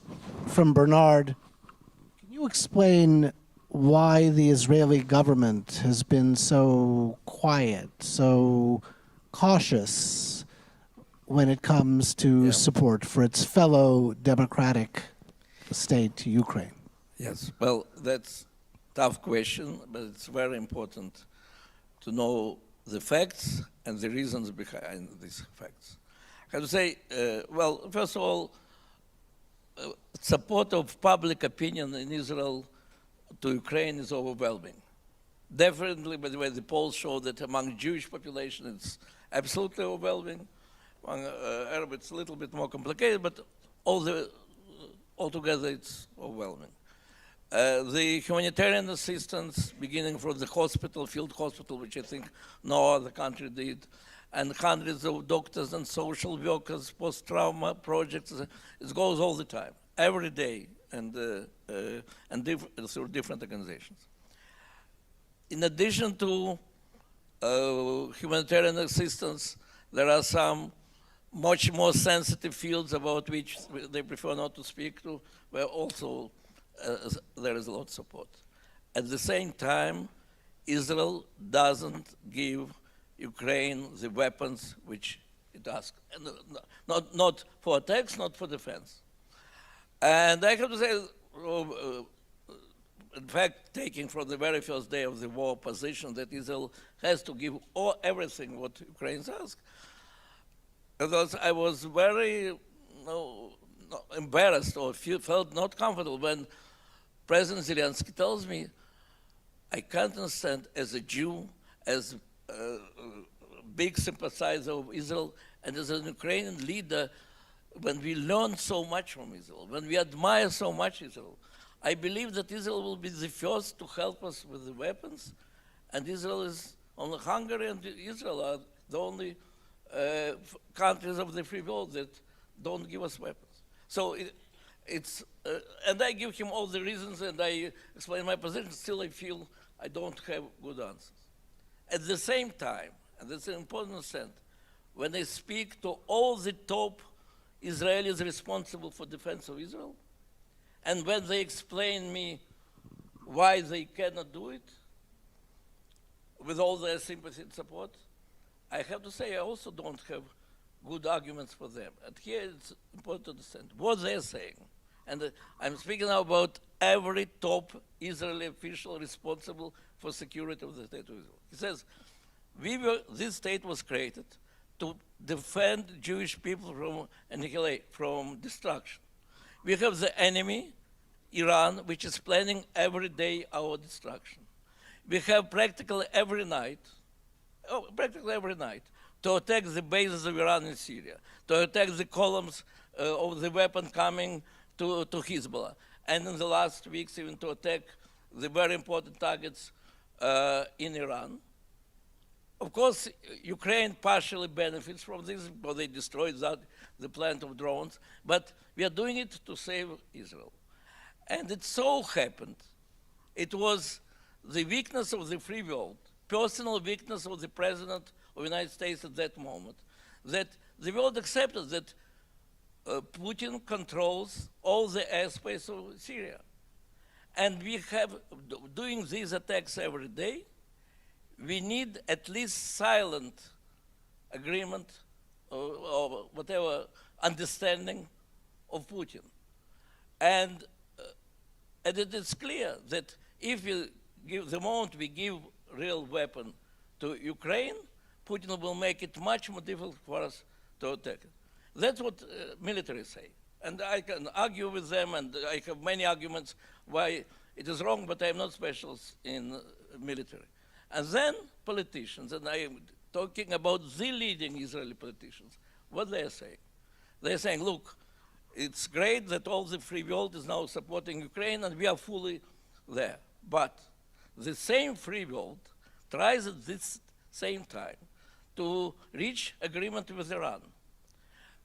from Bernard. Can you explain why the Israeli government has been so quiet, so cautious when it comes to support for its fellow democratic state, Ukraine? Yes, well, that's a tough question, but it's very important to know the facts and the reasons behind these facts. I have to say, well, first of all, support of public opinion in Israel to Ukraine is overwhelming. Definitely, by the way, the polls show that among Jewish population it's absolutely overwhelming. Among Arab it's a little bit more complicated, but altogether it's overwhelming. The humanitarian assistance, beginning from the hospital, field hospital, which I think no other country did, and hundreds of doctors and social workers, post-trauma projects, it goes all the time, every day, and through different organizations. In addition to humanitarian assistance, there are some much more sensitive fields about which they prefer not to speak to, where also there is a lot of support. At the same time, Israel doesn't give Ukraine the weapons which it asks, and not for attacks, not for defense. And I have to say, in fact, taking from the very first day of the war position that Israel has to give everything what Ukrainians ask, because I was very embarrassed or felt not comfortable when President Zelensky tells me, I can't understand as a Jew, as a big sympathizer of Israel, and as an Ukrainian leader, when we learn so much from Israel, when we admire so much Israel, I believe that Israel will be the first to help us with the weapons, and Israel is, only Hungary and Israel are the only countries of the free world that don't give us weapons. So and I give him all the reasons and I explain my position, still I feel I don't have good answers. At the same time, and that's an important sense, when I speak to all the top Israelis responsible for defense of Israel, and when they explain me why they cannot do it, with all their sympathy and support, I have to say I also don't have good arguments for them. And here it's important to understand what they're saying. And I'm speaking now about every top Israeli official responsible for security of the state of Israel. He says, this state was created to defend Jewish people from annihilation, from destruction. We have the enemy, Iran, which is planning every day our destruction. We have practically every night, to attack the bases of Iran in Syria. to attack the columns of the weapon coming to Hezbollah. And in the last weeks, even to attack the very important targets in Iran. Of course, Ukraine partially benefits from this because they destroyed the plant of drones, but we are doing it to save Israel. And it so happened, it was the weakness of the free world, personal weakness of the President of the United States at that moment, that the world accepted that Putin controls all the aspects of Syria. And we have, doing these attacks every day, we need at least silent agreement or whatever understanding of Putin. And it is clear that if we give, the moment we give real weapon to Ukraine, Putin will make it much more difficult for us to attack it. That's what military say. And I can argue with them, and I have many arguments why it is wrong, but I am not specialist in military. And then politicians, and I am talking about the leading Israeli politicians, what they are saying. They are saying, look, it's great that all the free world is now supporting Ukraine, and we are fully there. But the same free world tries at this same time to reach agreement with Iran.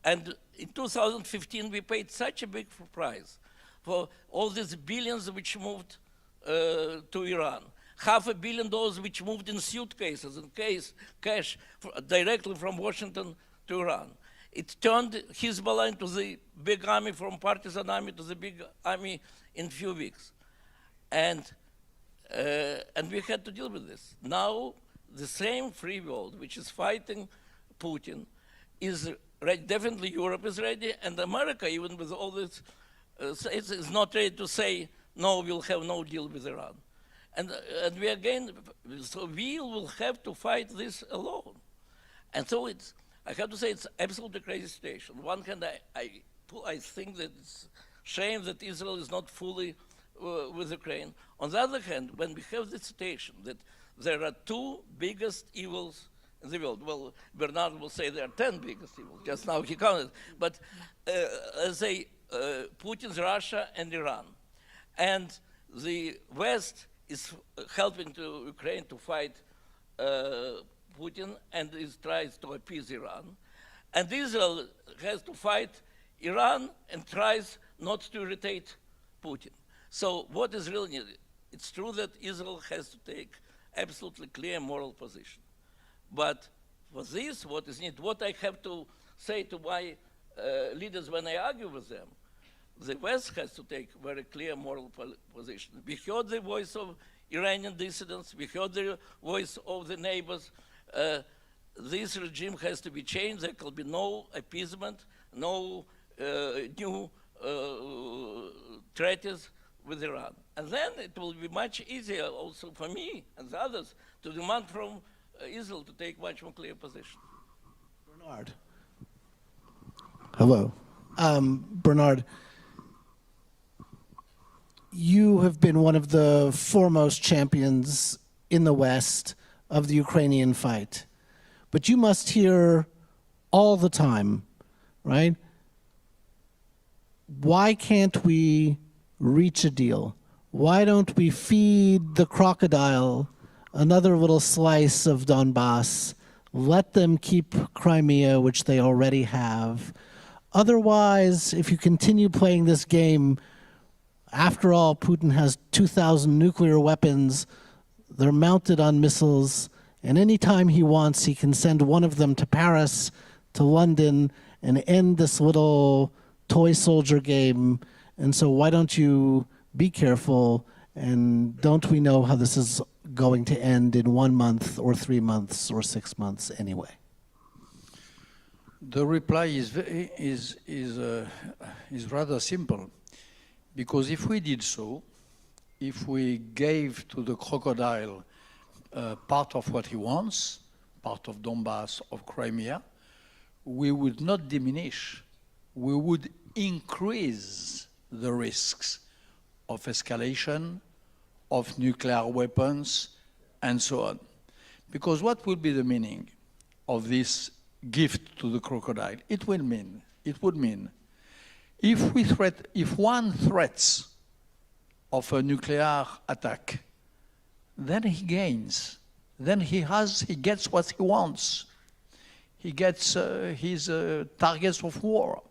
And in 2015, we paid such a big price for all these billions which moved to Iran. $500 million which moved in suitcases and cash directly from Washington to Iran. It turned Hezbollah into the big army, from partisan army to the big army in few weeks. And we had to deal with this. Now, the same free world which is fighting Putin is ready. Definitely Europe is ready, and America, even with all this, is not ready to say, no, we'll have no deal with Iran. And we again, so we will have to fight this alone. And so it's, I have to say, it's absolutely crazy situation. On one hand, I think that it's shame that Israel is not fully with Ukraine. On the other hand, when we have this situation that there are two biggest evils in the world, well, Bernard will say there are 10 biggest evils, just now he counted, but let's say Putin's Russia and Iran. And the West is helping to Ukraine to fight Putin, and tries to appease Iran. And Israel has to fight Iran and tries not to irritate Putin. So what is really needed? It's true that Israel has to take absolutely clear moral position. But for this, what is needed, what I have to say to my leaders when I argue with them, the West has to take very clear moral position. We heard the voice of Iranian dissidents, we heard the voice of the neighbors. This regime has to be changed. There can be no appeasement, no new treaties with Iran. And then it will be much easier also for me and the others to demand from Israel to take much more clear position. Bernard. Hello. Bernard, you have been one of the foremost champions in the West of the Ukrainian fight. But you must hear all the time, right? Why can't we reach a deal? Why don't we feed the crocodile another little slice of Donbass, let them keep Crimea, which they already have? Otherwise, if you continue playing this game, after all, Putin has 2,000 nuclear weapons. They're mounted on missiles, and anytime he wants, he can send one of them to Paris, to London, and end this little toy soldier game. And so why don't you be careful, and don't we know how this is going to end in 1 month or 3 months or 6 months anyway? The reply is rather simple, because if we did so, if we gave to the crocodile part of what he wants, part of Donbass, of Crimea, we would not diminish, we would increase the risks of escalation, of nuclear weapons, and so on. Because what would be the meaning of this gift to the crocodile. It would mean, if one threats of a nuclear attack, then he gains. Then he gets what he wants. He gets his targets of war.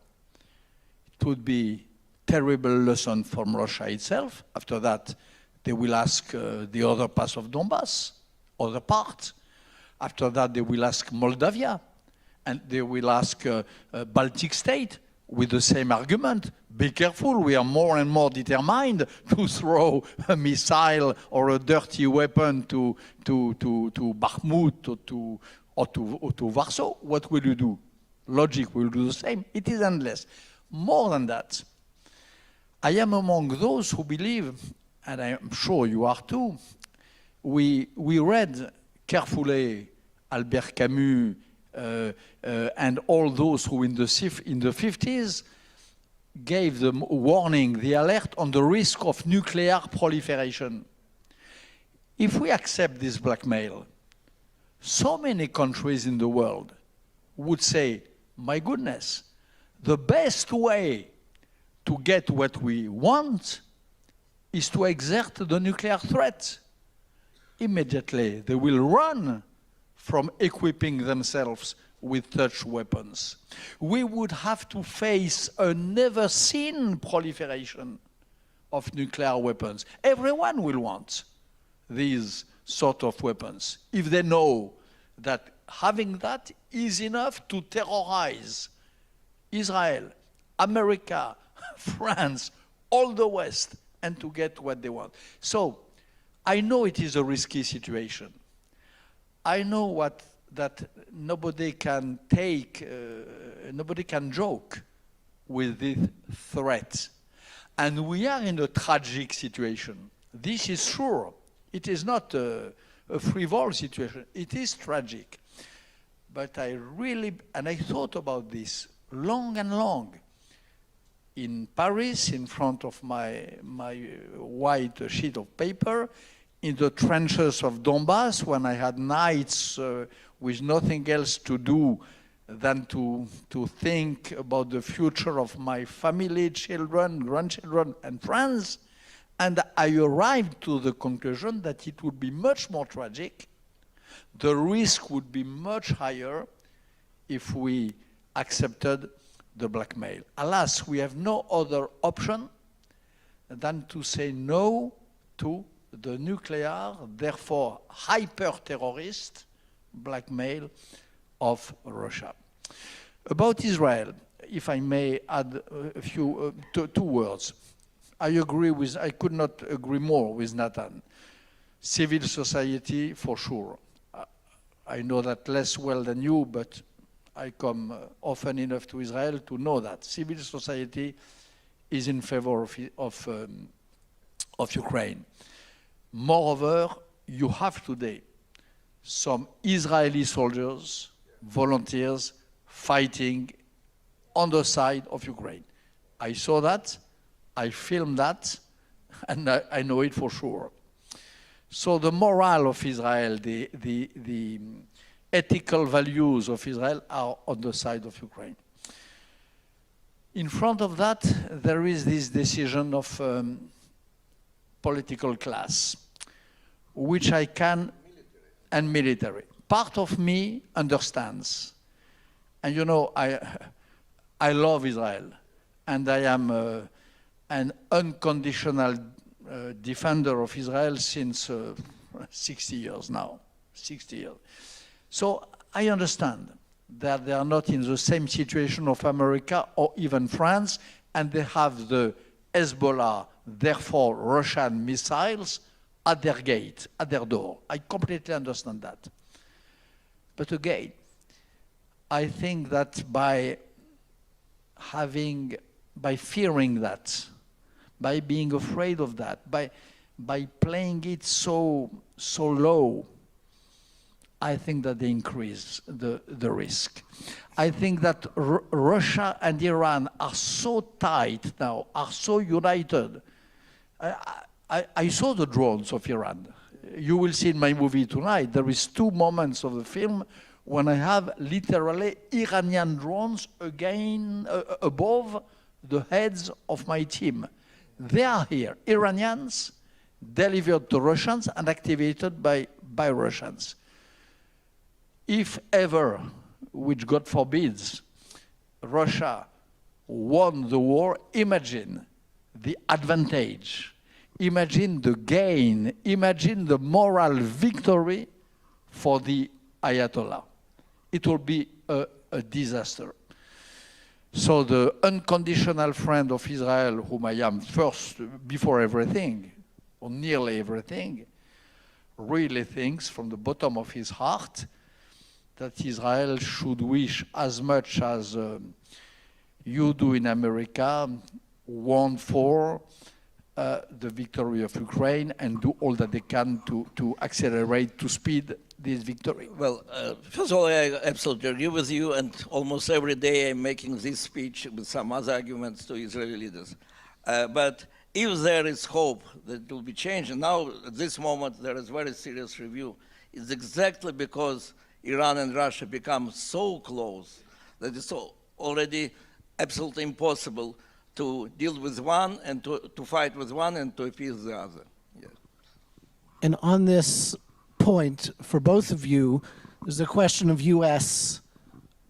It would be terrible lesson from Russia itself. After that, they will ask the other parts of Donbass, other part. After that, they will ask Moldavia, and they will ask Baltic state with the same argument. Be careful, we are more and more determined to throw a missile or a dirty weapon to Bakhmut or to Warsaw. What will you do? Logic will do the same. It is endless. More than that, I am among those who believe, and I am sure you are too, we read carefully Albert Camus and all those who in the 50s gave the warning, the alert on the risk of nuclear proliferation. If we accept this blackmail, so many countries in the world would say, my goodness, the best way to get what we want is to exert the nuclear threat. Immediately, they will run from equipping themselves with such weapons. We would have to face a never-seen proliferation of nuclear weapons. Everyone will want these sort of weapons if they know that having that is enough to terrorize Israel, America, France, all the West, and to get what they want. So I know it is a risky situation. I know that nobody can nobody can joke with this threat. And we are in a tragic situation. This is sure. It is not a frivole situation. It is tragic. But I thought about this long and long. In Paris, in front of my white sheet of paper, in the trenches of Donbass, when I had nights with nothing else to do than to think about the future of my family, children, grandchildren, and friends. And I arrived to the conclusion that it would be much more tragic. The risk would be much higher if we accepted the blackmail. Alas, we have no other option than to say no to the nuclear, therefore hyper-terrorist blackmail of Russia. About Israel, if I may add a few, two words. I could not agree more with Natan. Civil society, for sure. I know that less well than you, but I come often enough to Israel to know that civil society is in favor of Ukraine. Moreover, you have today some Israeli soldiers, volunteers, fighting on the side of Ukraine. I saw that, I filmed that, and I know it for sure. So the morale of Israel, the ethical values of Israel are on the side of Ukraine. In front of that, there is this decision of political class, which I can, and military. Part of me understands. And you know, I love Israel, and I am an unconditional defender of Israel since 60 years now, 60 years. So I understand that they are not in the same situation of America or even France, and they have the Hezbollah, therefore Russian missiles at their gate, at their door. I completely understand that. But again, I think that by fearing that, by being afraid of that, by playing it so low, I think that they increase the risk. I think that Russia and Iran are so tight now, are so united. I saw the drones of Iran. You will see in my movie tonight, there is 2 moments of the film when I have literally Iranian drones again above the heads of my team. They are here, Iranians delivered to Russians and activated by Russians. If ever, which God forbids, Russia won the war, imagine the advantage, imagine the gain, imagine the moral victory for the Ayatollah. It will be a disaster. So the unconditional friend of Israel, whom I am first, before everything, or nearly everything, really thinks from the bottom of his heart that Israel should wish as much as you do in America, want for the victory of Ukraine and do all that they can to accelerate, to speed this victory. Well, first of all, I absolutely agree with you, and almost every day I'm making this speech with some other arguments to Israeli leaders. But if there is hope that it will be changed, and now at this moment there is very serious review, it's exactly because Iran and Russia become so close that it's already absolutely impossible to deal with one and to fight with one and to appease the other. Yeah. And on this point, for both of you, there's a question of U.S.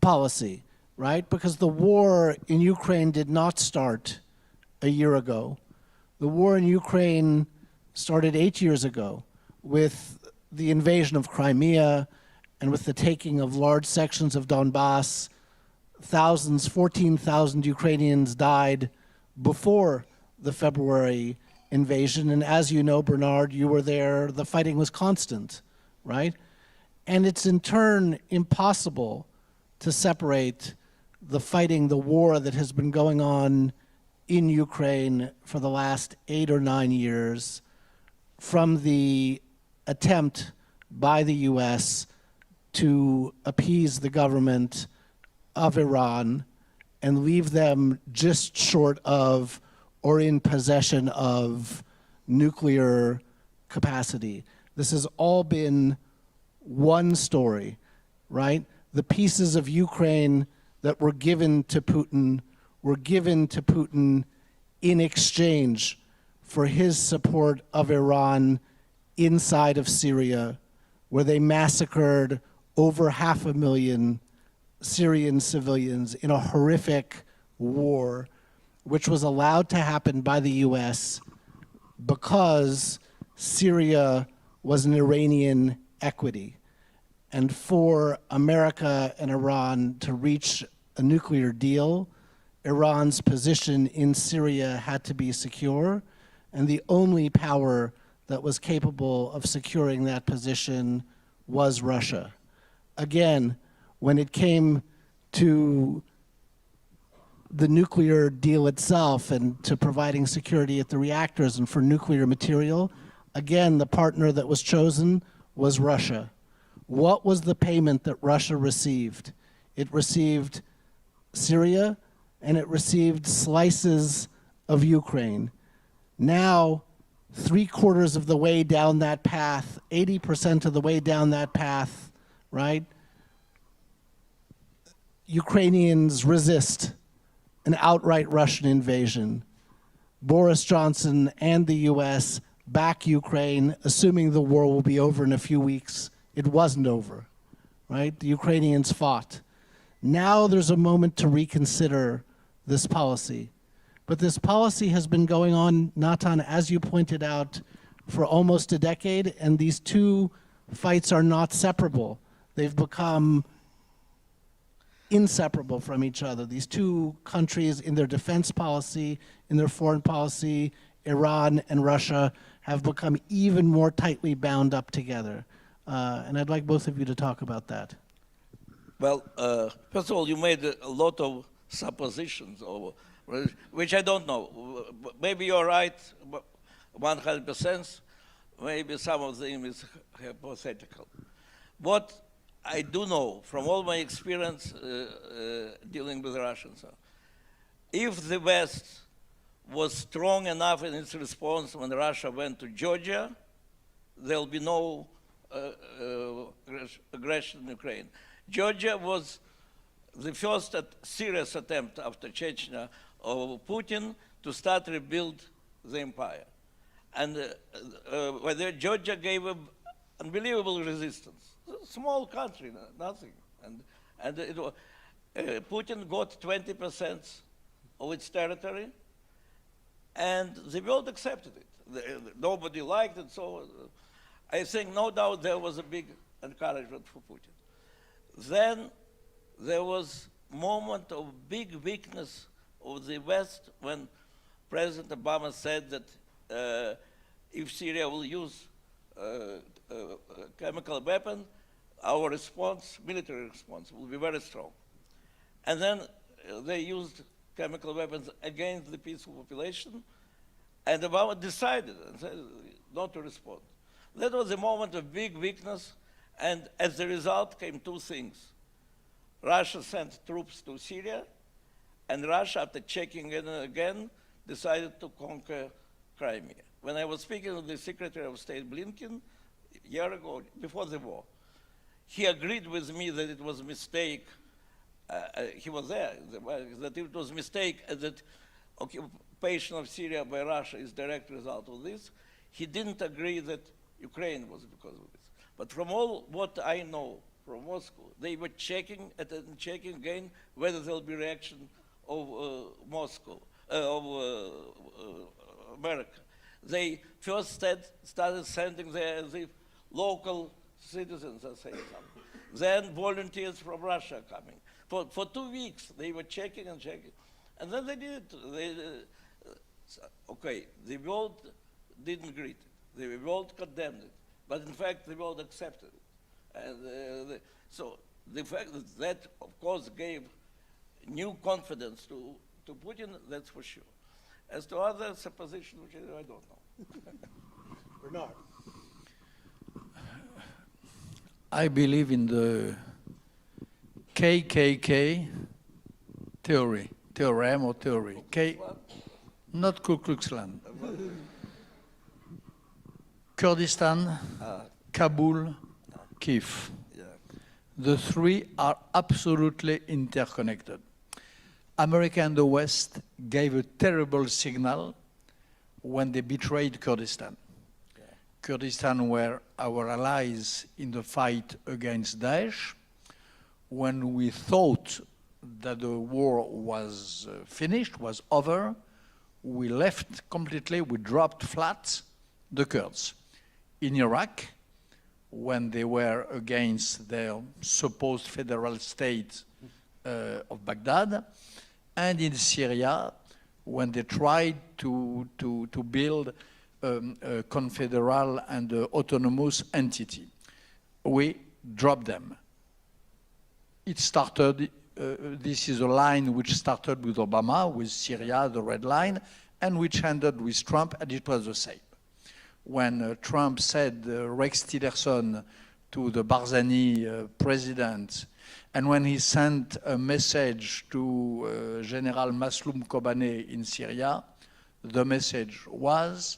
policy, right? Because the war in Ukraine did not start a year ago. The war in Ukraine started 8 years ago with the invasion of Crimea and with the taking of large sections of Donbass. 14,000 Ukrainians died before the February invasion. And as you know, Bernard, you were there, the fighting was constant, right? And it's in turn impossible to separate the fighting, the war that has been going on in Ukraine for the last 8 or 9 years from the attempt by the US to appease the government of Iran and leave them just short of or in possession of nuclear capacity. This has all been one story, right? The pieces of Ukraine that were given to Putin in exchange for his support of Iran inside of Syria, where they massacred over 500,000 Syrian civilians in a horrific war, which was allowed to happen by the US because Syria was an Iranian equity. And for America and Iran to reach a nuclear deal, Iran's position in Syria had to be secure, and the only power that was capable of securing that position was Russia. Again, when it came to the nuclear deal itself and to providing security at the reactors and for nuclear material, again, the partner that was chosen was Russia. What was the payment that Russia received? It received Syria and it received slices of Ukraine. Now, 3/4 of the way down that path, 80% of the way down that path, right? Ukrainians resist an outright Russian invasion. Boris Johnson and the US back Ukraine, assuming the war will be over in a few weeks. It wasn't over, right? The Ukrainians fought. Now there's a moment to reconsider this policy. But this policy has been going on, Natan, as you pointed out, for almost a decade, and these two fights are not separable. They've become inseparable from each other. These two countries in their defense policy, in their foreign policy, Iran and Russia, have become even more tightly bound up together. And I'd like both of you to talk about that. Well, first of all, you made a lot of suppositions, which I don't know. Maybe you're right, 100%. Maybe some of them is hypothetical. What I do know from all my experience dealing with the Russians, if the West was strong enough in its response when Russia went to Georgia, there'll be no aggression in Ukraine. Georgia was the first serious attempt after Chechnya of Putin to start rebuild the empire. And whether Georgia gave unbelievable resistance. Small country, nothing. And it was, Putin got 20% of its territory, and the world accepted it. Nobody liked it, so I think no doubt there was a big encouragement for Putin. Then there was a moment of big weakness of the West when President Obama said that if Syria will use a chemical weapon, our response, military response, will be very strong. And then they used chemical weapons against the peaceful population, and Obama decided and said not to respond. That was a moment of big weakness, and as a result came two things. Russia sent troops to Syria, and Russia, after checking in again, decided to conquer Crimea. When I was speaking with the Secretary of State Blinken a year ago, before the war, he agreed with me that it was a mistake. He was there, that it was a mistake, and that occupation of Syria by Russia is direct result of this. He didn't agree that Ukraine was because of this. But from all what I know from Moscow, they were checking again whether there'll be reaction of Moscow, of America. They first started sending the local citizens are saying something. Then volunteers from Russia coming. For 2 weeks, they were checking and checking. And then they did it. Okay, the world didn't greet it. The world condemned it. But in fact, the world accepted it. And so the fact that, of course, gave new confidence to Putin, that's for sure. As to other suppositions, which I don't know. Bernard. I believe in the KKK theorem or theory. Not Ku Klux Klan. Kurdistan, Kabul, Kiev. The three are absolutely interconnected. America and the West gave a terrible signal when they betrayed Kurdistan. Kurdistan were our allies in the fight against Daesh. When we thought that the war was finished, was over, we left completely, we dropped flat the Kurds. In Iraq, when they were against their supposed federal state of Baghdad, and in Syria, when they tried to build a confederal and autonomous entity. We dropped them. It started, this is a line which started with Obama, with Syria, the red line, and which ended with Trump, and it was the same. When Trump said Rex Tillerson to the Barzani president, and when he sent a message to General Masloum Kobane in Syria, the message was,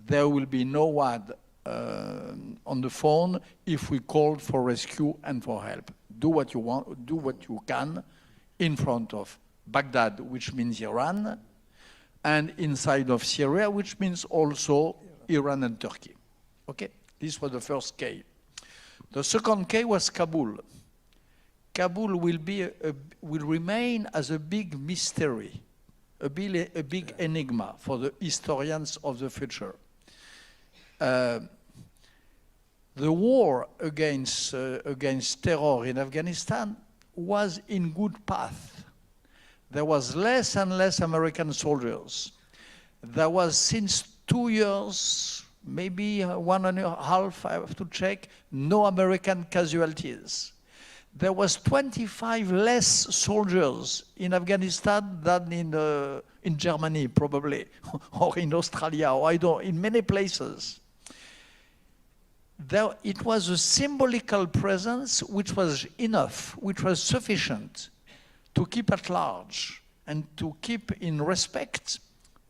there will be no one on the phone if we called for rescue and for help. Do what you want, do what you can in front of Baghdad, which means Iran, and inside of Syria, which means also Iran and Turkey. Okay, this was the first K. The second K was Kabul. Kabul will remain as a big mystery, a big enigma for the historians of the future. The war against terror in Afghanistan was in good path. There was less and less American soldiers. There was, since 2 years, maybe 1.5, I have to check, no American casualties. There was 25 less soldiers in Afghanistan than in Germany, probably, or in Australia, or in many places. It was a symbolical presence which was enough, which was sufficient to keep at large and to keep in respect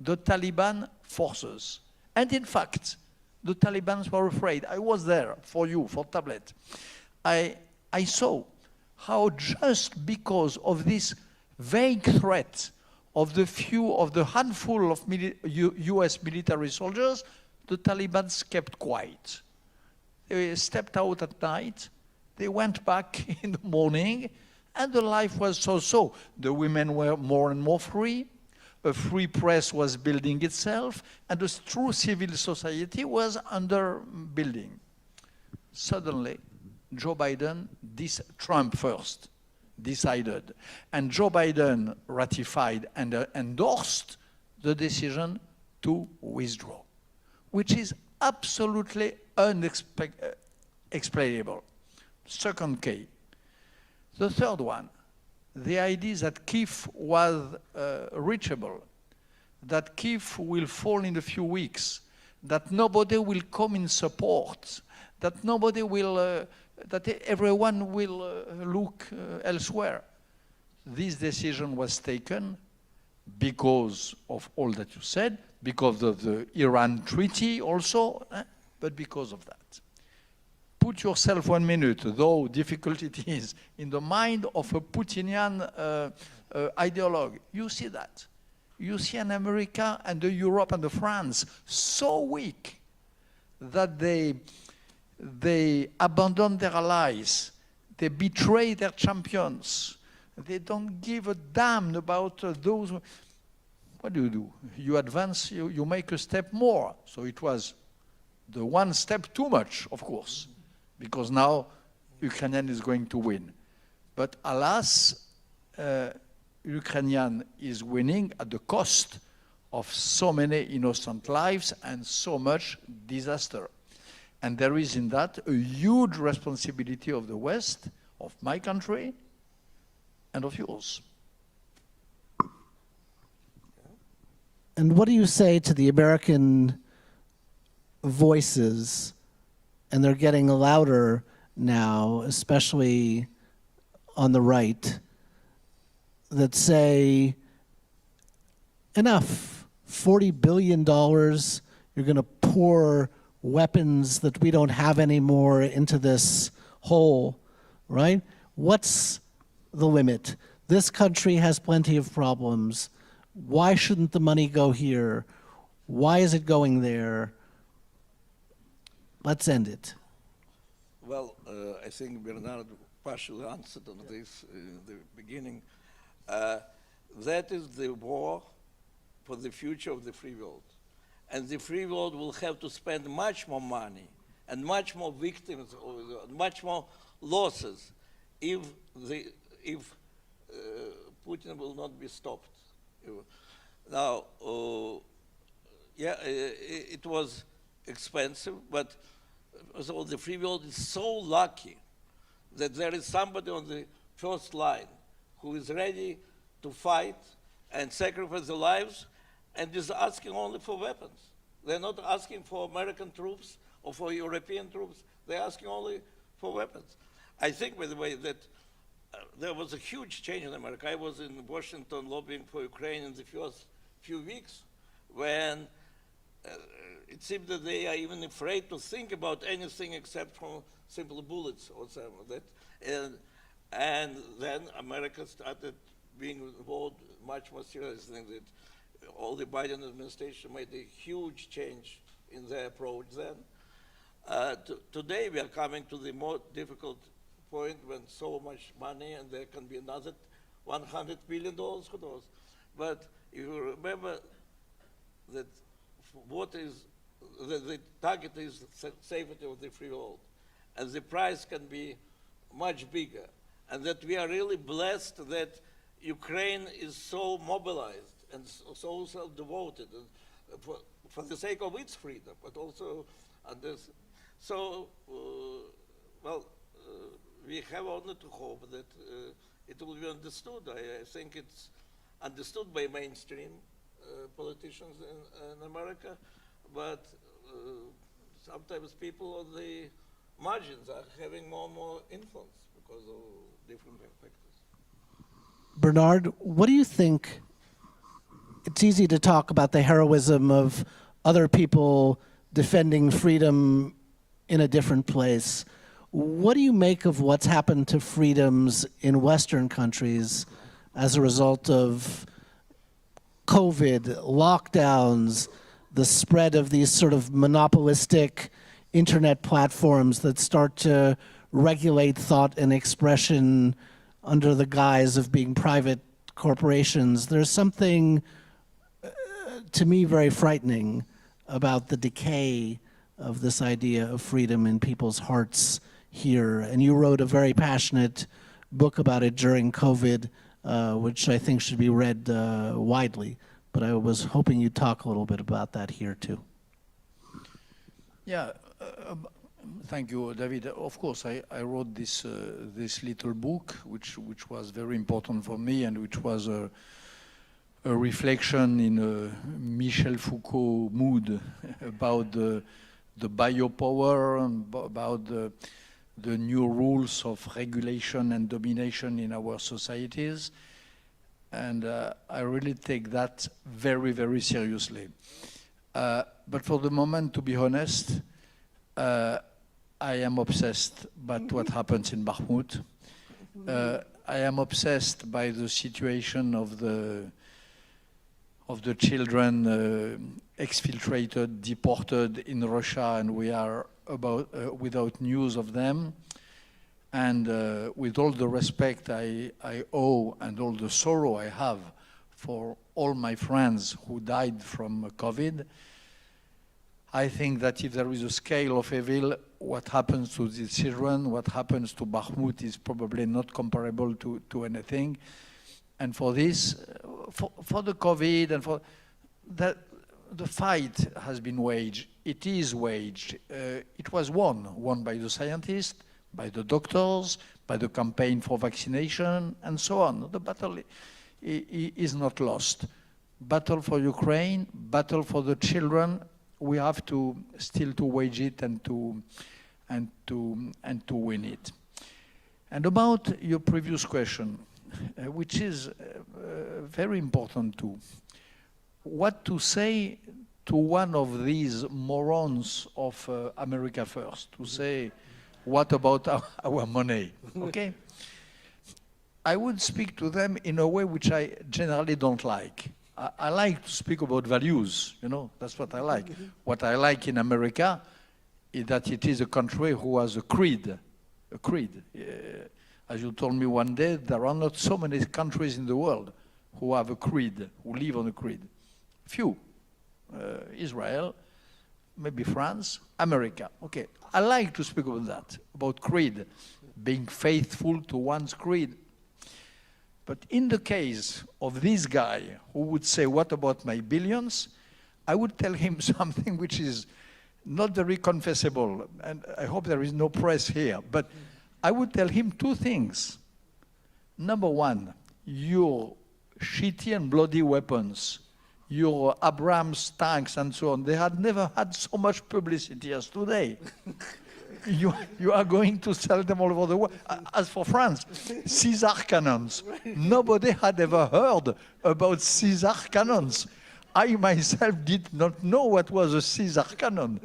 the Taliban forces. And in fact, the Taliban were afraid. I was there for you, for Tablet. I saw how just because of this vague threat of the handful of US military soldiers, the Taliban kept quiet. They stepped out at night, they went back in the morning, and the life was so-so. The women were more and more free, a free press was building itself, and a true civil society was under building. Suddenly, Joe Biden, Trump first, decided, and Joe Biden ratified and endorsed the decision to withdraw, which is absolutely unexplainable. Second case. The third one, the idea that Kyiv was reachable, that Kyiv will fall in a few weeks, that nobody will come in support, that nobody will, that everyone will look elsewhere. This decision was taken because of all that you said, because of the Iran treaty also, but because of that. Put yourself 1 minute, though difficult it is, in the mind of a Putinian ideologue. You see that. You see an America and the Europe and the France so weak that they abandon their allies, they betray their champions, they don't give a damn about those. What do? You advance, you make a step more. So it was the one step too much, of course, because now Ukraine is going to win. But alas, Ukrainian is winning at the cost of so many innocent lives and so much disaster. And there is in that a huge responsibility of the West, of my country, and of yours. And what do you say to the American voices, and they're getting louder now, especially on the right, that say, enough, $40 billion, you're going to pour weapons that we don't have anymore into this hole, right? What's the limit? This country has plenty of problems. Why shouldn't the money go here? Why is it going there? Let's end it. Well, I think Bernard partially answered on this in the beginning. That is the war for the future of the free world. And the free world will have to spend much more money and much more victims, much more losses if Putin will not be stopped. Now, yeah, it was expensive, but so the free world is so lucky that there is somebody on the first line who is ready to fight and sacrifice their lives and is asking only for weapons. They're not asking for American troops or for European troops. They're asking only for weapons. I think, by the way, that there was a huge change in America. I was in Washington lobbying for Ukraine in the first few weeks when it seemed that they are even afraid to think about anything except for simple bullets or something like that. And then America started being involved much more seriously. That all the Biden administration made a huge change in their approach then. Today we are coming to the more difficult point when so much money and there can be another $100 billion, who knows. But if you remember that what is, the target is safety of the free world, and the price can be much bigger, and that we are really blessed that Ukraine is so mobilized and so self-devoted for the sake of its freedom, but also this. So, well, we have only to hope that it will be understood. I think it's understood by mainstream politicians in America, but sometimes people on the margins are having more and more influence because of different factors. Bernard, what do you think? It's easy to talk about the heroism of other people defending freedom in a different place. what do you make of what's happened to freedoms in Western countries as a result of COVID, lockdowns, the spread of these sort of monopolistic internet platforms that start to regulate thought and expression under the guise of being private corporations? There's something, to me, very frightening about the decay of this idea of freedom in people's hearts here. And you wrote a very passionate book about it during COVID, which I think should be read widely. But I was hoping you'd talk a little bit about that here too. Yeah, thank you, David. Of course, I wrote this this little book, which was very important for me, and which was a reflection in a Michel Foucault mood about the biopower, and about the new rules of regulation and domination in our societies. And I really take that very, very seriously. But for the moment, to be honest, I am obsessed by what happens in Bakhmut. I am obsessed by the situation of the children exfiltrated, deported in Russia, and we are without news of them. And with all the respect I owe and all the sorrow I have for all my friends who died from COVID, I think that if there is a scale of evil, what happens to these children, what happens to Bakhmut is probably not comparable to anything. And for this, for the COVID and for that, the fight has been waged. It is waged. It was won by the scientists, by the doctors, by the campaign for vaccination, and so on. The battle is not lost. Battle for Ukraine, battle for the children. We have to still to wage it and to win it. And about your previous question, which is very important too. What to say to one of these morons of America First, to say, what about our money? Okay? I would speak to them in a way which I generally don't like. I like to speak about values, you know, that's what I like. What I like in America is that it is a country who has a creed. A creed. As you told me one day, there are not so many countries in the world who have a creed, who live on a creed. Few. Israel, maybe France, America. Okay, I like to speak about that, about creed, being faithful to one's creed. But in the case of this guy who would say, what about my billions? I would tell him something which is not very confessable, and I hope there is no press here, but I would tell him two things. Number one, your shitty and bloody weapons, your Abrams tanks and so on, they had never had so much publicity as today. You are going to sell them all over the world. As for France, Caesar cannons. Nobody had ever heard about Caesar cannons. I myself did not know what was a Caesar cannon.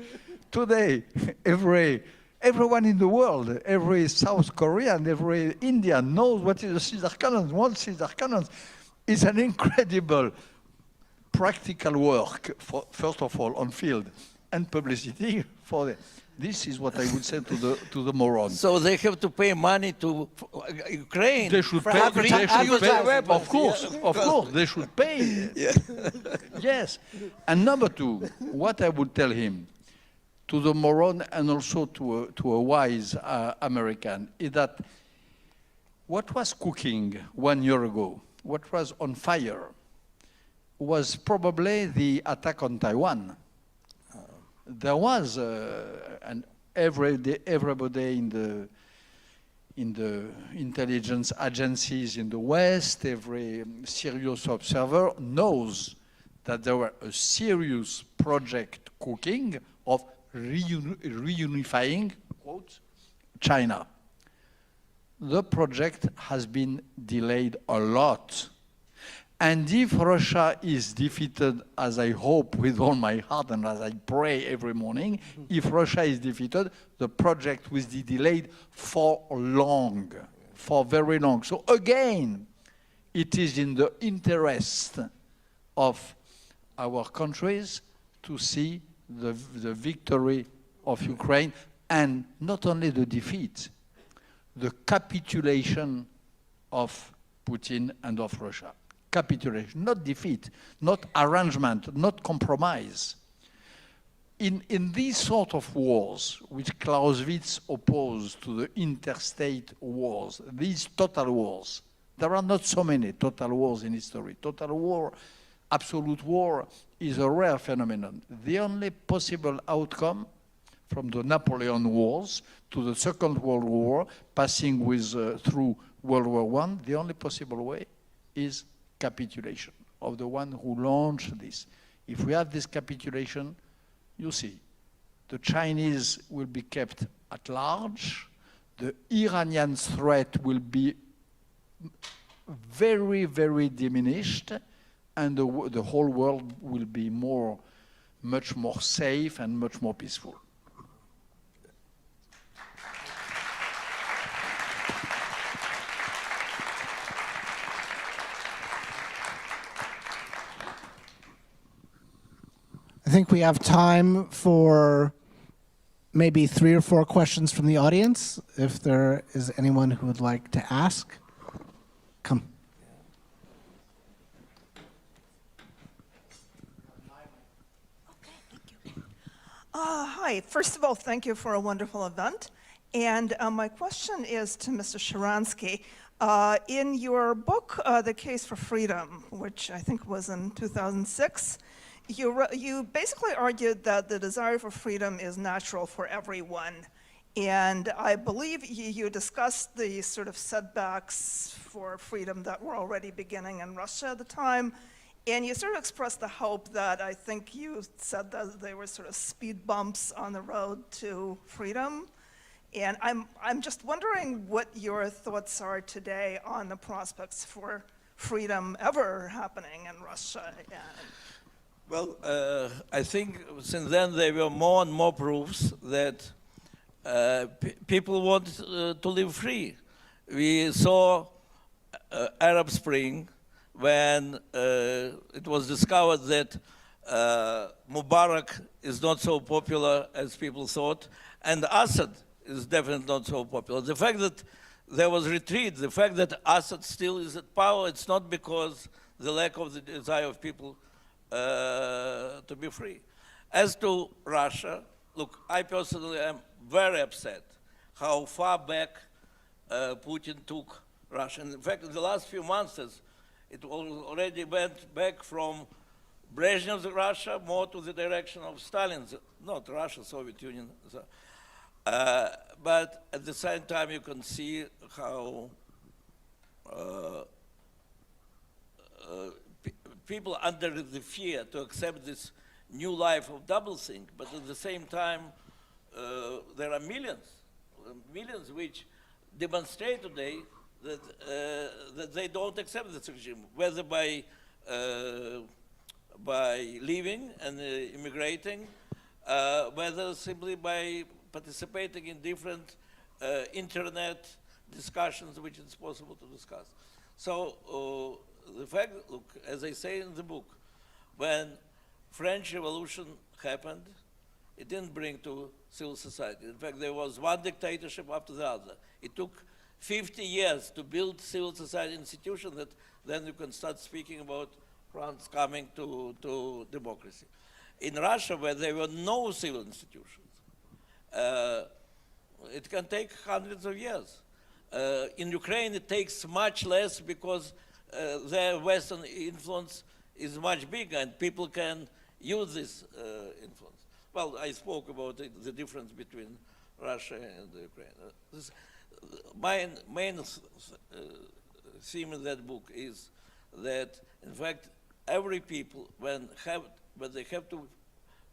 Today, everyone in the world, every South Korean, every Indian knows what is a Caesar cannon. One Caesar cannon is an incredible practical work, first of all, on field, and publicity for the... This is what I would say to the morons. So they have to pay money to Ukraine. They should pay. Of course, they should pay. Yeah. Yes. And number two, what I would tell him, to the moron and also to a wise American, is that what was cooking 1 year ago, what was on fire, was probably the attack on Taiwan. There was and everybody in the intelligence agencies in the West, every serious observer knows that there were a serious project cooking of reunifying, quote, China. The project has been delayed a lot. And if Russia is defeated, as I hope with all my heart and as I pray every morning, if Russia is defeated, the project will be delayed for long, for very long. So again, it is in the interest of our countries to see the victory of Ukraine, and not only the defeat, the capitulation of Putin and of Russia. Capitulation, not defeat, not arrangement, not compromise. In these sort of wars, which Clausewitz opposed to the interstate wars, these total wars, there are not so many total wars in history. Total war, absolute war, is a rare phenomenon. The only possible outcome from the Napoleon Wars to the Second World War, passing with, through World War I, the only possible way is capitulation of the one who launched this. If we have this capitulation, you see, the Chinese will be kept at large, the Iranian threat will be very, very diminished, and the whole world will be much more safe and much more peaceful. I think we have time for maybe 3 or 4 questions from the audience, if there is anyone who would like to ask. Come. Hi. First of all, thank you for a wonderful event. And my question is to Mr. Sharansky. In your book, The Case for Freedom, which I think was in 2006, you basically argued that the desire for freedom is natural for everyone. And I believe you discussed the sort of setbacks for freedom that were already beginning in Russia at the time. And you sort of expressed the hope that I think you said that they were sort of speed bumps on the road to freedom. And I'm just wondering what your thoughts are today on the prospects for freedom ever happening in Russia. Well, I think since then there were more and more proofs that people want to live free. We saw Arab Spring when it was discovered that Mubarak is not so popular as people thought, and Assad is definitely not so popular. The fact that there was retreat, the fact that Assad still is at power, it's not because the lack of the desire of people to be free. As to Russia, look, I personally am very upset how far back Putin took Russia. And in fact, in the last few months, it already went back from Brezhnev's Russia more to the direction of Stalin's, not Russia, Soviet Union. But at the same time, you can see how people under the fear to accept this new life of doublethink, but at the same time, there are millions which demonstrate today that, that they don't accept this regime, whether by leaving and immigrating, whether simply by participating in different internet discussions which it's possible to discuss. So the fact, look, as I say in the book, when French Revolution happened, it didn't bring to civil society. In fact, there was one dictatorship after the other. It took 50 years to build civil society institutions that then you can start speaking about France coming to democracy. In Russia, where there were no civil institutions, it can take hundreds of years. In Ukraine, it takes much less because their Western influence is much bigger and people can use this influence. Well, I spoke about the difference between Russia and Ukraine. My main theme in that book is that, in fact, every people, when they have to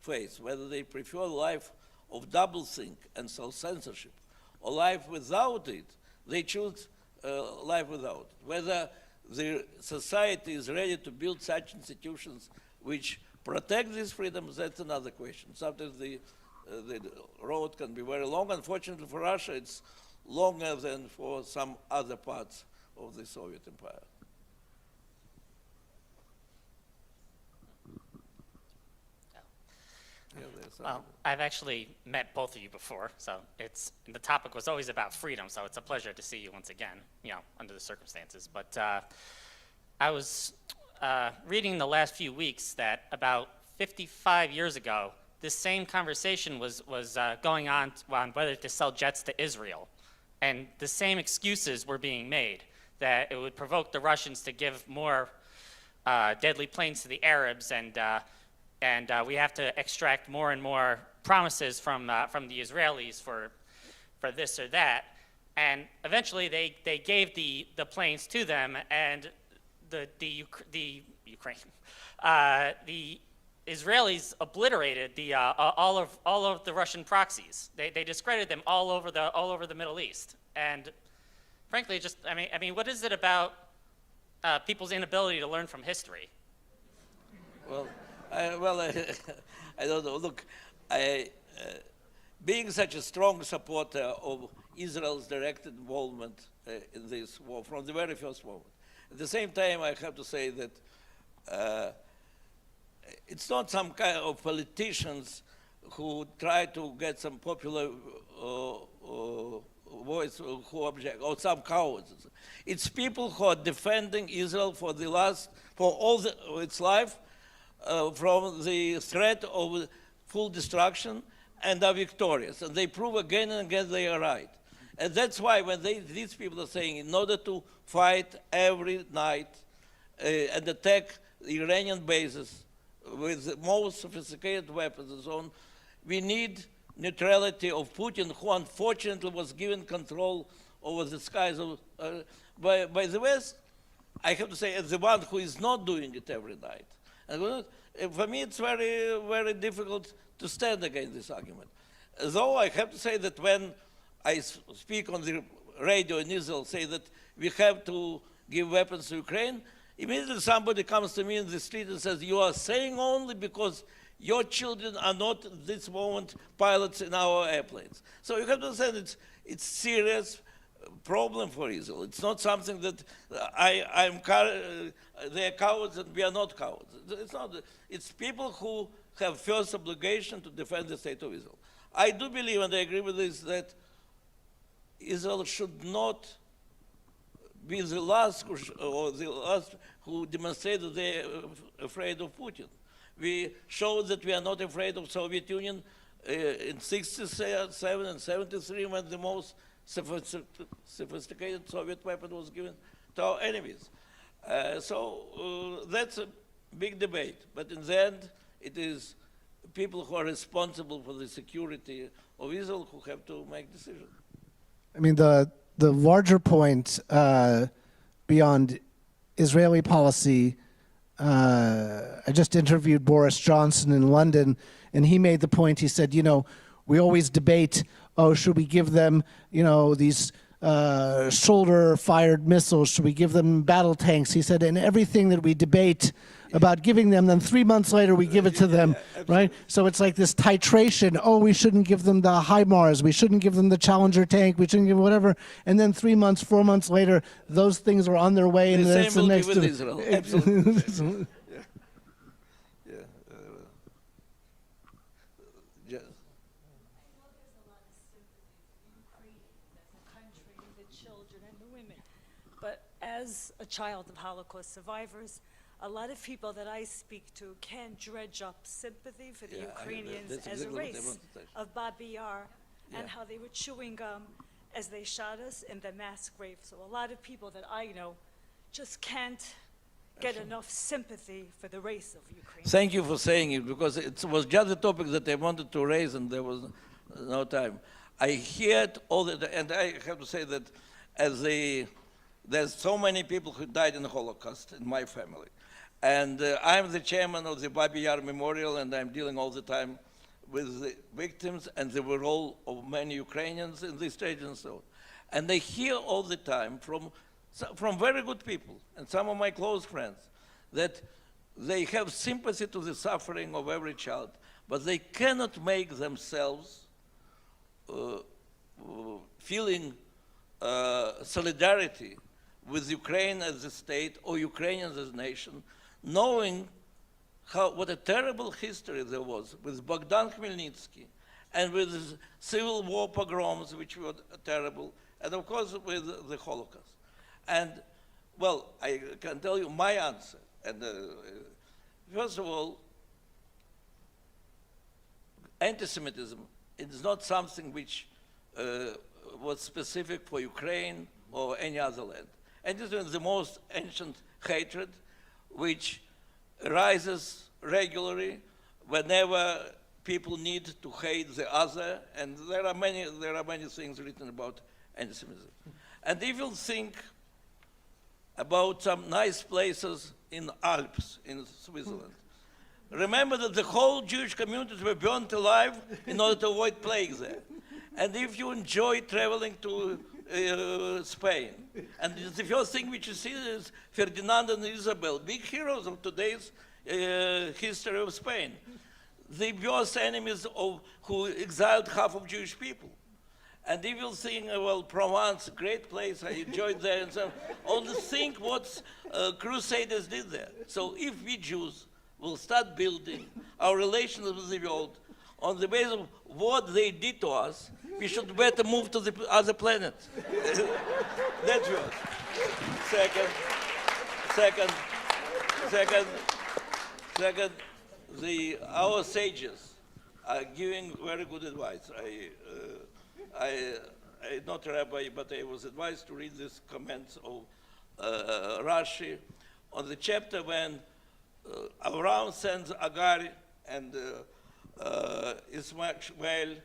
face whether they prefer life of doublethink and self-censorship or life without it, they choose life without. Whether the society is ready to build such institutions which protect these freedoms, that's another question. Sometimes the road can be very long. Unfortunately for Russia, it's longer than for some other parts of the Soviet Empire. Well, I've actually met both of you before, so the topic was always about freedom, so it's a pleasure to see you once again, under the circumstances. But I was reading the last few weeks that about 55 years ago, this same conversation was going on whether to sell jets to Israel. And the same excuses were being made, that it would provoke the Russians to give more deadly planes to the Arabs, and we have to extract more and more promises from the Israelis for this or that. And eventually they gave the planes to them, and the Israelis obliterated all of the Russian proxies. They discredited them all over the Middle East. And frankly, I mean, what is it about people's inability to learn from history? Well, I don't know. Look, being such a strong supporter of Israel's direct involvement in this war from the very first moment, at the same time, I have to say that it's not some kind of politicians who try to get some popular voice who object, or some cowards. It's people who are defending Israel for all its life from the threat of full destruction, and are victorious. And they prove again and again they are right. And that's why when these people are saying, in order to fight every night and attack the Iranian bases with the most sophisticated weapons and so on, we need neutrality of Putin, who unfortunately was given control over the skies by the West. I have to say, as the one who is not doing it every night. And for me, it's very, very difficult to stand against this argument. Though I have to say that when I speak on the radio in Israel, say that we have to give weapons to Ukraine, immediately somebody comes to me in the street and says, you are saying only because your children are not at this moment pilots in our airplanes. So you have to understand it's serious problem for Israel. It's not something that they're cowards and we are not cowards. It's not. It's people who have first obligation to defend the state of Israel. I do believe, and I agree with this, that Israel should not be the last who demonstrated they're afraid of Putin. We showed that we are not afraid of Soviet Union in 67 and 73 when the most sophisticated Soviet weapon was given to our enemies. So that's a big debate. But in the end, it is people who are responsible for the security of Israel who have to make decisions. I mean, the larger point beyond Israeli policy, I just interviewed Boris Johnson in London, and he made the point, he said, we always debate, should we give them, these shoulder-fired missiles? Should we give them battle tanks? He said, and everything that we debate about giving them, then 3 months later we give it to them, right? So it's like this titration. We shouldn't give them the HIMARS. We shouldn't give them the Challenger tank. We shouldn't give whatever. And then 3 months, 4 months later, those things are on their way. And then it's the next. With Israel. Absolutely. As a child of Holocaust survivors, a lot of people that I speak to can dredge up sympathy for the Ukrainians as a race of Babi Yar and how they were chewing gum as they shot us in the mass grave. So a lot of people that I know just can't get enough sympathy for the race of Ukraine. Thank you for saying it, because it was just a topic that I wanted to raise and there was no time. I hear it all the time, and I have to say that there's so many people who died in the Holocaust in my family. And I'm the chairman of the Babi Yar Memorial, and I'm dealing all the time with the victims and the role of many Ukrainians in this stage and so on. And I hear all the time from from very good people, and some of my close friends, that they have sympathy to the suffering of every child, but they cannot make themselves feeling solidarity with Ukraine as a state or Ukrainians as a nation, knowing what a terrible history there was with Bogdan Khmelnytsky and with the civil war pogroms, which were terrible, and of course with the Holocaust. And, well, I can tell you my answer. And first of all, anti-Semitism is not something which was specific for Ukraine or any other land. Anti-Semitism is the most ancient hatred which arises regularly whenever people need to hate the other, and there are many things written about anti-Semitism. And if you think about some nice places in Alps, in Switzerland, remember that the whole Jewish communities were burnt alive in order to avoid plague there. And if you enjoy traveling to Spain, and the first thing which you see is Ferdinand and Isabel, big heroes of today's history of Spain, the worst enemies who exiled half of Jewish people. And if you think, well, Provence, great place, I enjoyed there, and so only think what Crusaders did there. So if we Jews will start building our relations with the world on the basis of what they did to us, we should better move to the other planet. That's what. Second, our sages are giving very good advice. I'm not a rabbi, but I was advised to read these comments of Rashi on the chapter when Abraham sends Agar and Ishmael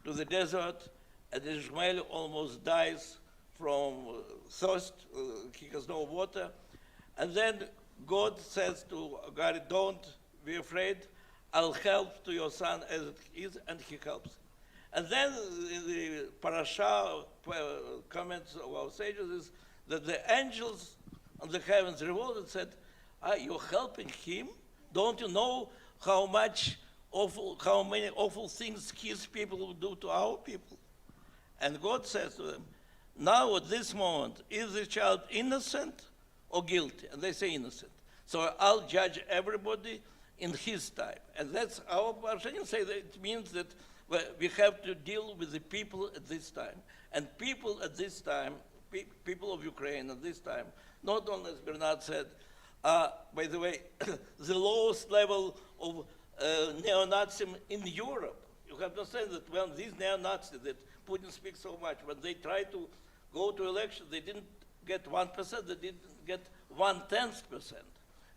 to the desert, and Ishmael almost dies from thirst. He has no water. And then God says to Agar, don't be afraid, I'll help to your son as it is, and he helps. And then the parasha comments of our sages is that the angels on the heavens revolted and said, you're helping him? Don't you know how many awful things his people will do to our people? And God says to them, now at this moment, is the child innocent or guilty? And they say innocent. So I'll judge everybody in his time. And that's our Barthes say that it means that we have to deal with the people at this time. And people at this time, people of Ukraine at this time, not only, as Bernard said, by the way, the lowest level of neo-Nazism in Europe. You have to understand that when these neo-Nazis that Putin speaks so much, when they tried to go to election, they didn't get 1%, they didn't get 0.1%.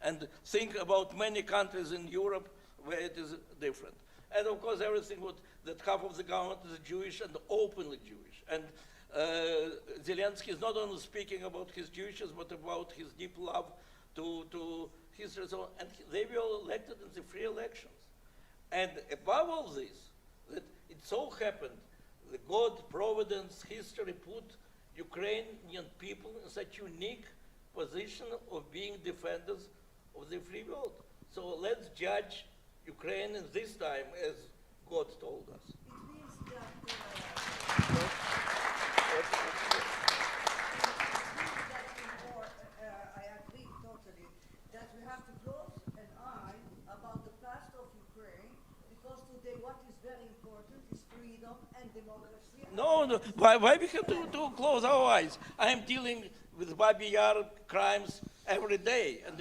And think about many countries in Europe where it is different. And of course, everything that half of the government is Jewish and openly Jewish. And Zelensky is not only speaking about his Jewishness, but about his deep love to his result. And they were elected in the free elections. And above all this, that it so happened, the God, providence, history put Ukrainian people in such unique position of being defenders of the free world. So let's judge Ukraine in this time as God told us. It means that I agree totally that we have to close an eye about the past of Ukraine, because today what is very important is freedom and democracy. No. Why we have to close our eyes? I am dealing with Babi Yar crimes every day, and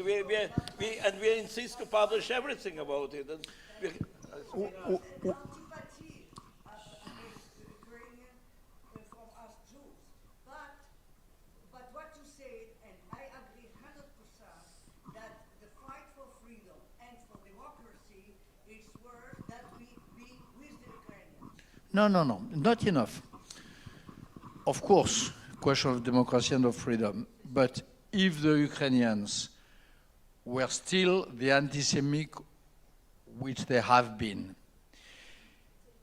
we insist to publish everything about it. And Antipathy against Ukrainian from us Jews, but what you said, and I agree 100%, that the fight for freedom and for democracy is worth that we be with the Ukrainians. No, not enough. Of course, question of democracy and of freedom, but if the Ukrainians were still the anti-Semitic which they have been,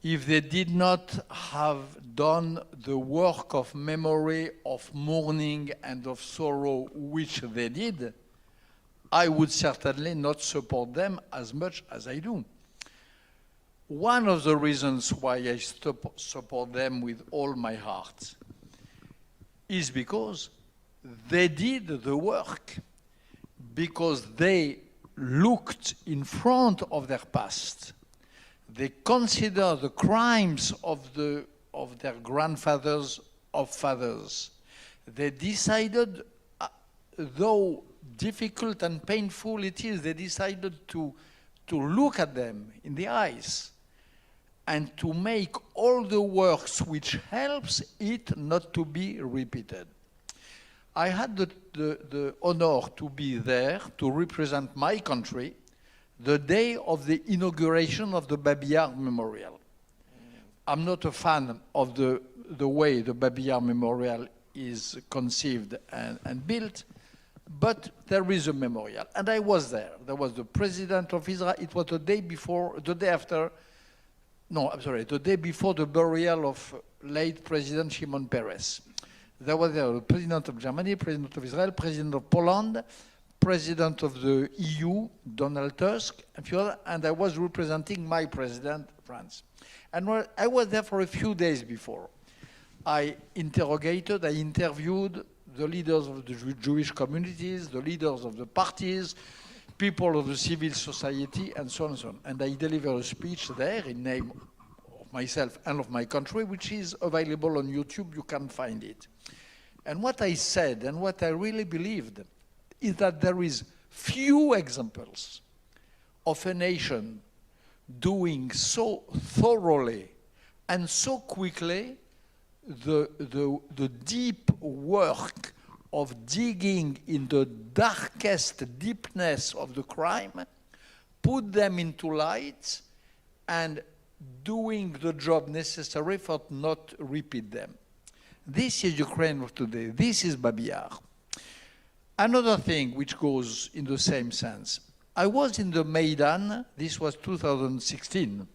if they did not have done the work of memory, of mourning, and of sorrow, which they did, I would certainly not support them as much as I do. One of the reasons why I support them with all my heart is because they did the work, because they looked in front of their past. They considered the crimes of their grandfathers or fathers. They decided, though difficult and painful it is, they decided to look at them in the eyes and to make all the works which helps it not to be repeated. I had the honor to be there to represent my country the day of the inauguration of the Babillard Memorial. I'm not a fan of the way the Babillard Memorial is conceived and built, but there is a memorial. And I was there. There was the president of Israel. It was the day before the day before the burial of late President Shimon Peres. There was the president of Germany, president of Israel, president of Poland, president of the EU, Donald Tusk, and I was representing my president, France. And I was there for a few days before. I interviewed the leaders of the Jewish communities, the leaders of the parties, people of the civil society, and so on and so on. And I delivered a speech there in name of myself and of my country, which is available on YouTube. You can find it. And what I said and what I really believed is that there is few examples of a nation doing so thoroughly and so quickly the deep work of digging in the darkest deepness of the crime, put them into light, and doing the job necessary for not repeat them. This is Ukraine of today. This is Babillard. Another thing which goes in the same sense. I was in the Maidan, this was 2016,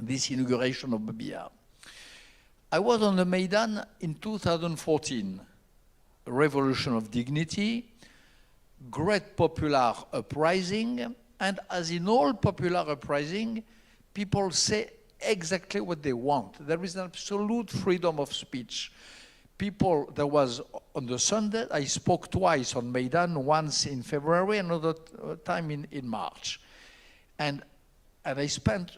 this inauguration of Babillard. I was on the Maidan in 2014, a revolution of dignity, great popular uprising, and as in all popular uprising, people say exactly what they want. There is an absolute freedom of speech. People, there was on the Sunday, I spoke twice on Maidan, once in February, another time in March. And I spent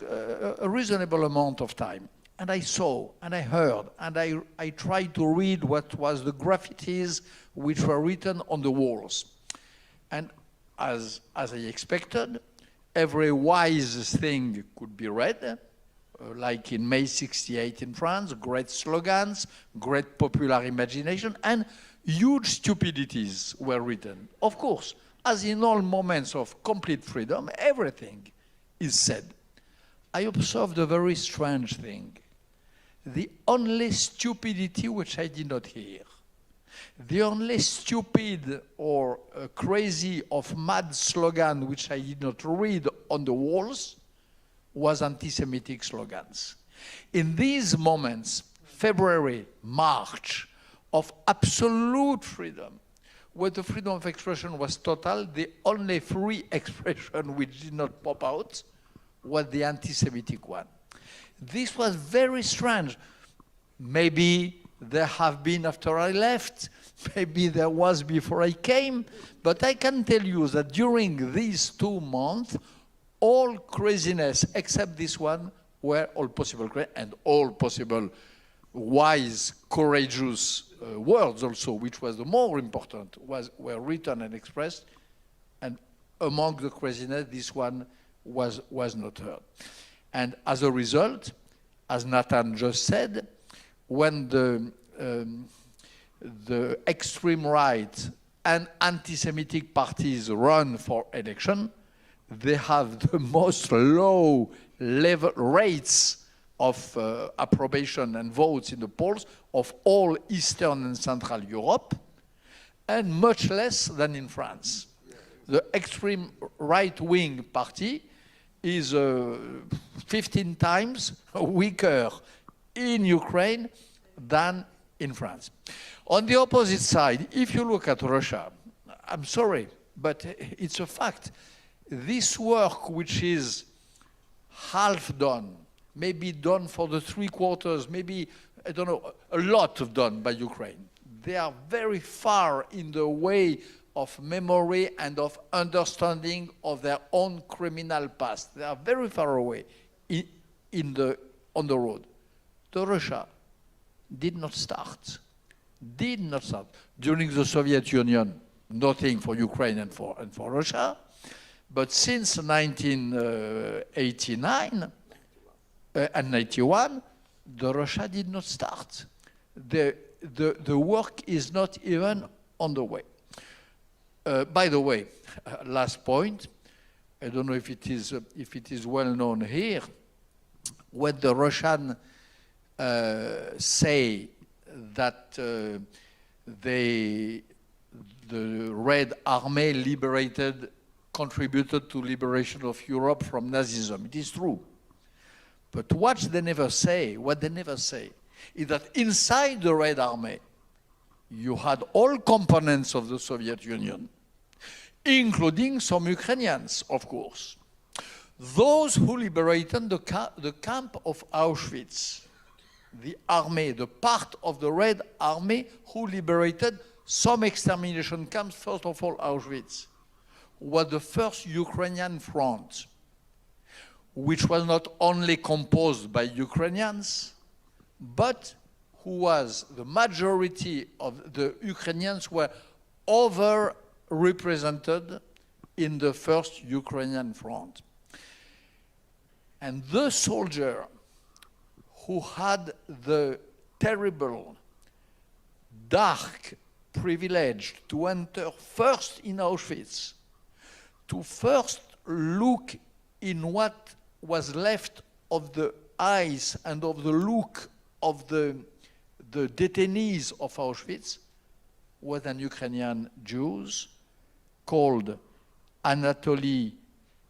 a reasonable amount of time. And I saw, and I heard, and I tried to read what was the graffitis which were written on the walls. And as I expected, every wise thing could be read, like in May 68 in France, great slogans, great popular imagination, and huge stupidities were written. Of course, as in all moments of complete freedom, everything is said. I observed a very strange thing. The only stupidity which I did not hear, the only stupid or crazy or mad slogan which I did not read on the walls was anti-Semitic slogans. In these moments, February, March, of absolute freedom, where the freedom of expression was total, the only free expression which did not pop out was the anti-Semitic one. This was very strange. Maybe there have been after I left, maybe there was before I came, but I can tell you that during these 2 months, all craziness except this one were all possible, and all possible wise, courageous words also, which was the more important, were written and expressed, and among the craziness, this one was not heard. And as a result, as Natan just said, when the extreme right and anti-Semitic parties run for election, they have the most low level rates of approbation and votes in the polls of all Eastern and Central Europe, and much less than in France. The extreme right-wing party is 15 times weaker in Ukraine than in France. On the opposite side, if you look at Russia, I'm sorry, but it's a fact. This work, which is half done, maybe done for the 3/4, maybe, I don't know, a lot of done by Ukraine. They are very far in the way of memory and of understanding of their own criminal past. They are very far away on the road. The Russia did not start. During the Soviet Union, nothing for Ukraine and for Russia. But since 1989 and 91, the Russia did not start. The work is not even on the way. By the way, last point, I don't know if it is well known here, when the Russians say that the Red Army contributed to liberation of Europe from Nazism. It is true. But what they never say is that inside the Red Army, you had all components of the Soviet Union, including some Ukrainians, of course. Those who liberated the camp of Auschwitz, the army, the part of the Red Army who liberated some extermination camps, first of all Auschwitz, was the first Ukrainian front, which was not only composed by Ukrainians, but who was the majority of the Ukrainians were overrepresented in the first Ukrainian front. And the soldier who had the terrible, dark privilege to enter first in Auschwitz, to first look in what was left of the eyes and of the look of the detainees of Auschwitz, was an Ukrainian Jew called Anatoly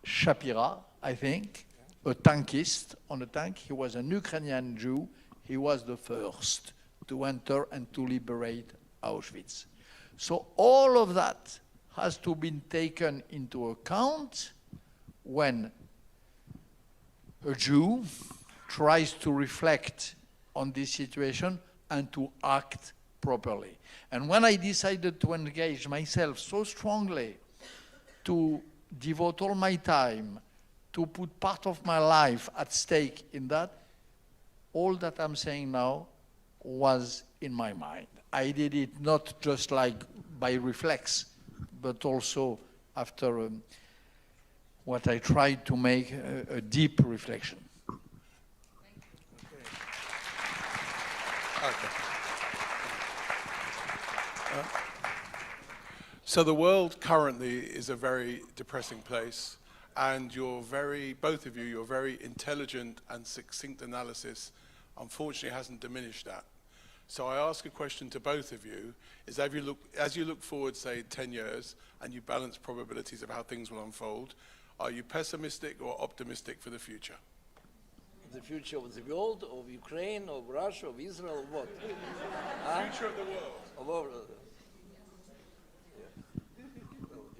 Shapira, I think, a tankist on a tank. He was an Ukrainian Jew. He was the first to enter and to liberate Auschwitz. So all of that has to be taken into account when a Jew tries to reflect on this situation and to act properly. And when I decided to engage myself so strongly, to devote all my time, to put part of my life at stake in that, all that I'm saying now was in my mind. I did it not just like by reflex, but also after what I tried to make a deep reflection. Okay. So the world currently is a very depressing place, and both of you, your very intelligent and succinct analysis unfortunately hasn't diminished that. So I ask a question to both of you, is as you look forward, say, 10 years, and you balance probabilities of how things will unfold, are you pessimistic or optimistic for the future? The future of the world, of Ukraine, of Russia, of Israel, of what? Future of the world.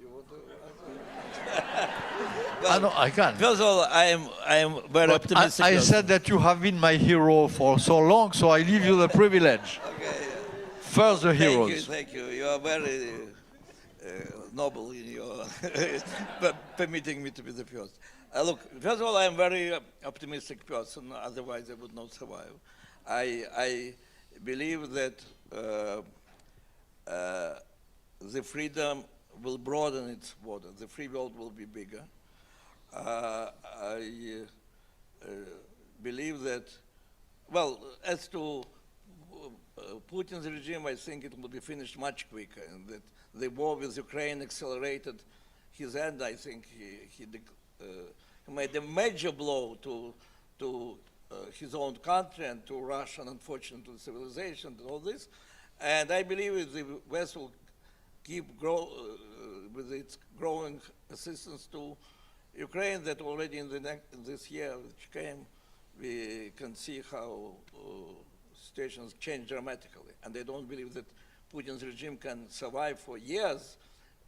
You want to I can. First of all, I am very optimistic. I said that you have been my hero for so long, so I leave you the privilege. Okay. First the heroes. Thank you. You are very noble in your permitting me to be the first. Look, first of all, I am a very optimistic person, otherwise I would not survive. I believe that the freedom will broaden its border. The free world will be bigger. I believe that, well, as to Putin's regime, I think it will be finished much quicker, and that the war with Ukraine accelerated his end. I think he made a major blow to his own country and to Russia, and unfortunately civilization and all this. And I believe the West will keep with its growing assistance to Ukraine, that already in this year which came, we can see how situations change dramatically. And they don't believe that Putin's regime can survive for years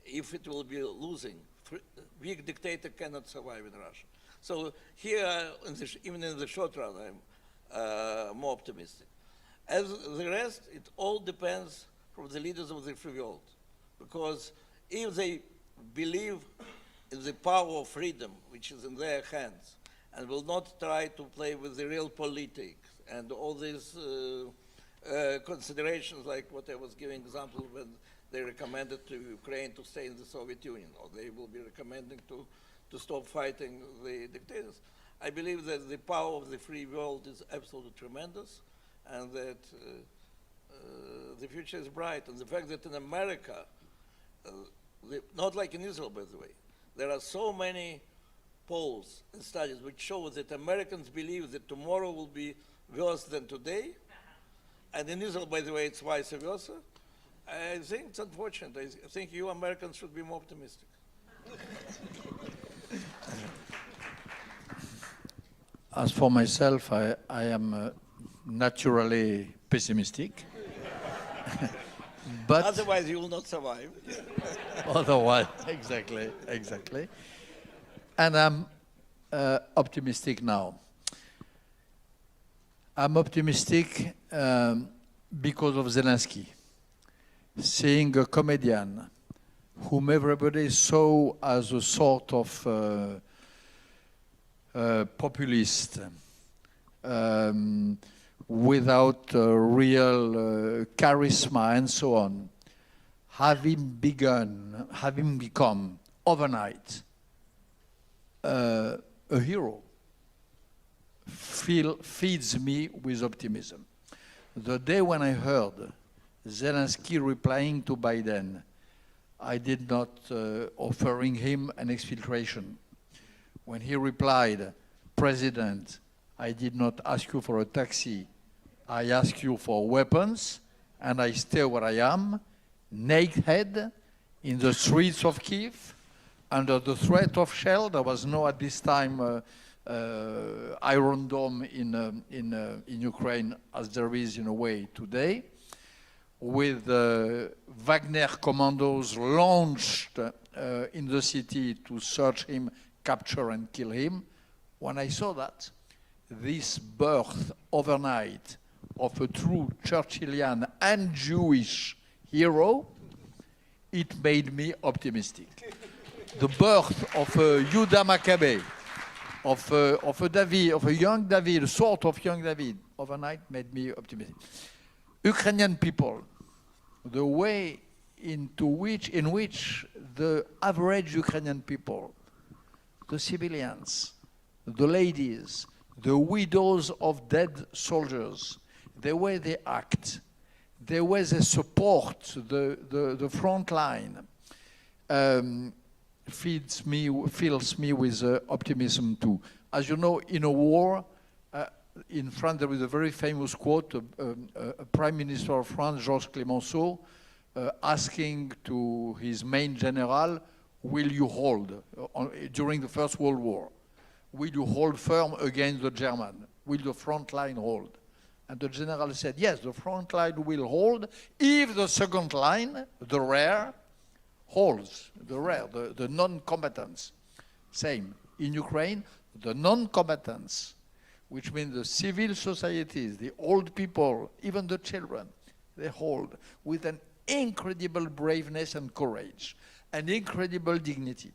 if it will be losing. Weak dictator cannot survive in Russia. So here, even in the short run, I'm more optimistic. As the rest, it all depends from the leaders of the free world. Because if they believe in the power of freedom, which is in their hands, and will not try to play with the real politics and all these considerations, like what I was giving example when they recommended to Ukraine to stay in the Soviet Union, or they will be recommending to stop fighting the dictators. I believe that the power of the free world is absolutely tremendous, and that the future is bright. And the fact that in America, not like in Israel, by the way, there are so many polls and studies which show that Americans believe that tomorrow will be worse than today. And in Israel, by the way, it's vice versa. I think it's unfortunate. I think you Americans should be more optimistic. As for myself, I am naturally pessimistic. But otherwise, you will not survive. Otherwise, exactly. And I'm optimistic now. I'm optimistic because of Zelensky. Seeing a comedian whom everybody saw as a sort of populist, without real charisma and so on, having become overnight a hero, feeds me with optimism. The day when I heard Zelensky replying to Biden, I did not offering him an exfiltration. When he replied, President, I did not ask you for a taxi, I asked you for weapons, and I stay where I am, naked, in the streets of Kiev, under the threat of shell. There was no, at this time, Iron Dome in Ukraine, as there is in a way today, with Wagner commandos launched in the city to search him, capture and kill him. When I saw that, this birth overnight of a true Churchillian and Jewish hero, it made me optimistic. The birth of a Yehuda Maccabee, of a David, of a young David, a sort of young David, overnight made me optimistic. Ukrainian people, the way in which the average Ukrainian people, the civilians, the ladies, the widows of dead soldiers, the way they act, the way they support the front line, fills me with optimism too. As you know, in a war, in France there is a very famous quote, a Prime Minister of France, Georges Clemenceau, asking to his main general, will you hold, during the First World War, will you hold firm against the German? Will the front line hold? And the general said, yes, the front line will hold if the second line, the rear, holds, the non-combatants. Same. In Ukraine, the non-combatants, which means the civil societies, the old people, even the children, they hold with an incredible braveness and courage, an incredible dignity.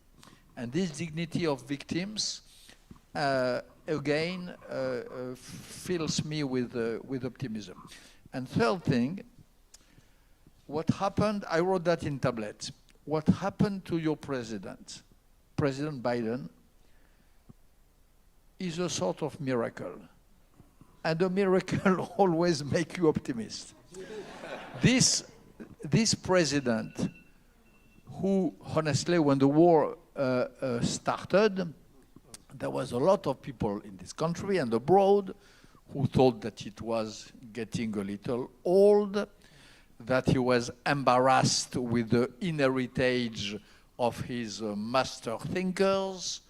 And this dignity of victims, again, fills me with optimism. And third thing, what happened, I wrote that in tablets. What happened to your president, President Biden, is a sort of miracle. And a miracle always makes you optimist. This president, who honestly, when the war started, there was a lot of people in this country and abroad who thought that it was getting a little old, that he was embarrassed with the inheritage of his master thinkers,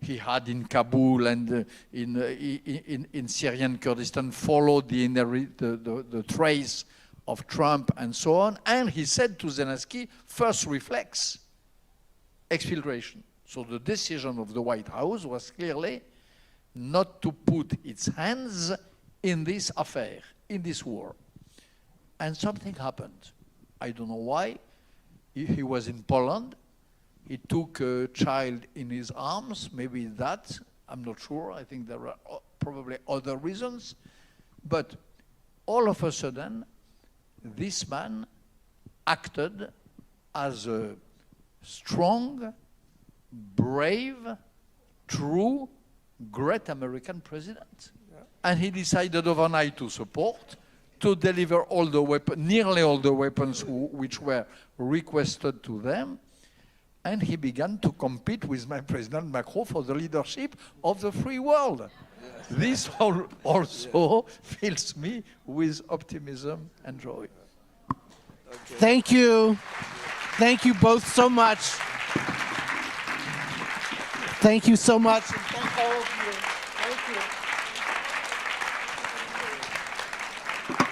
he had in Kabul and in Syrian Kurdistan followed the trace of Trump and so on. And he said to Zelensky, first reflex, exfiltration. So the decision of the White House was clearly not to put its hands in this affair, in this war. And something happened. I don't know why. He was in Poland. He took a child in his arms, maybe that, I'm not sure. I think there are probably other reasons. But all of a sudden, this man acted as a strong, brave, true, great American president. Yeah. And he decided overnight to support, to deliver all the weapons, nearly all the weapons which were requested to them. And he began to compete with my President Macron for the leadership of the free world. Yes. This also fills me with optimism and joy. Okay. Thank you. Thank you both so much. Thank you so much. And thank all of you. Thank you.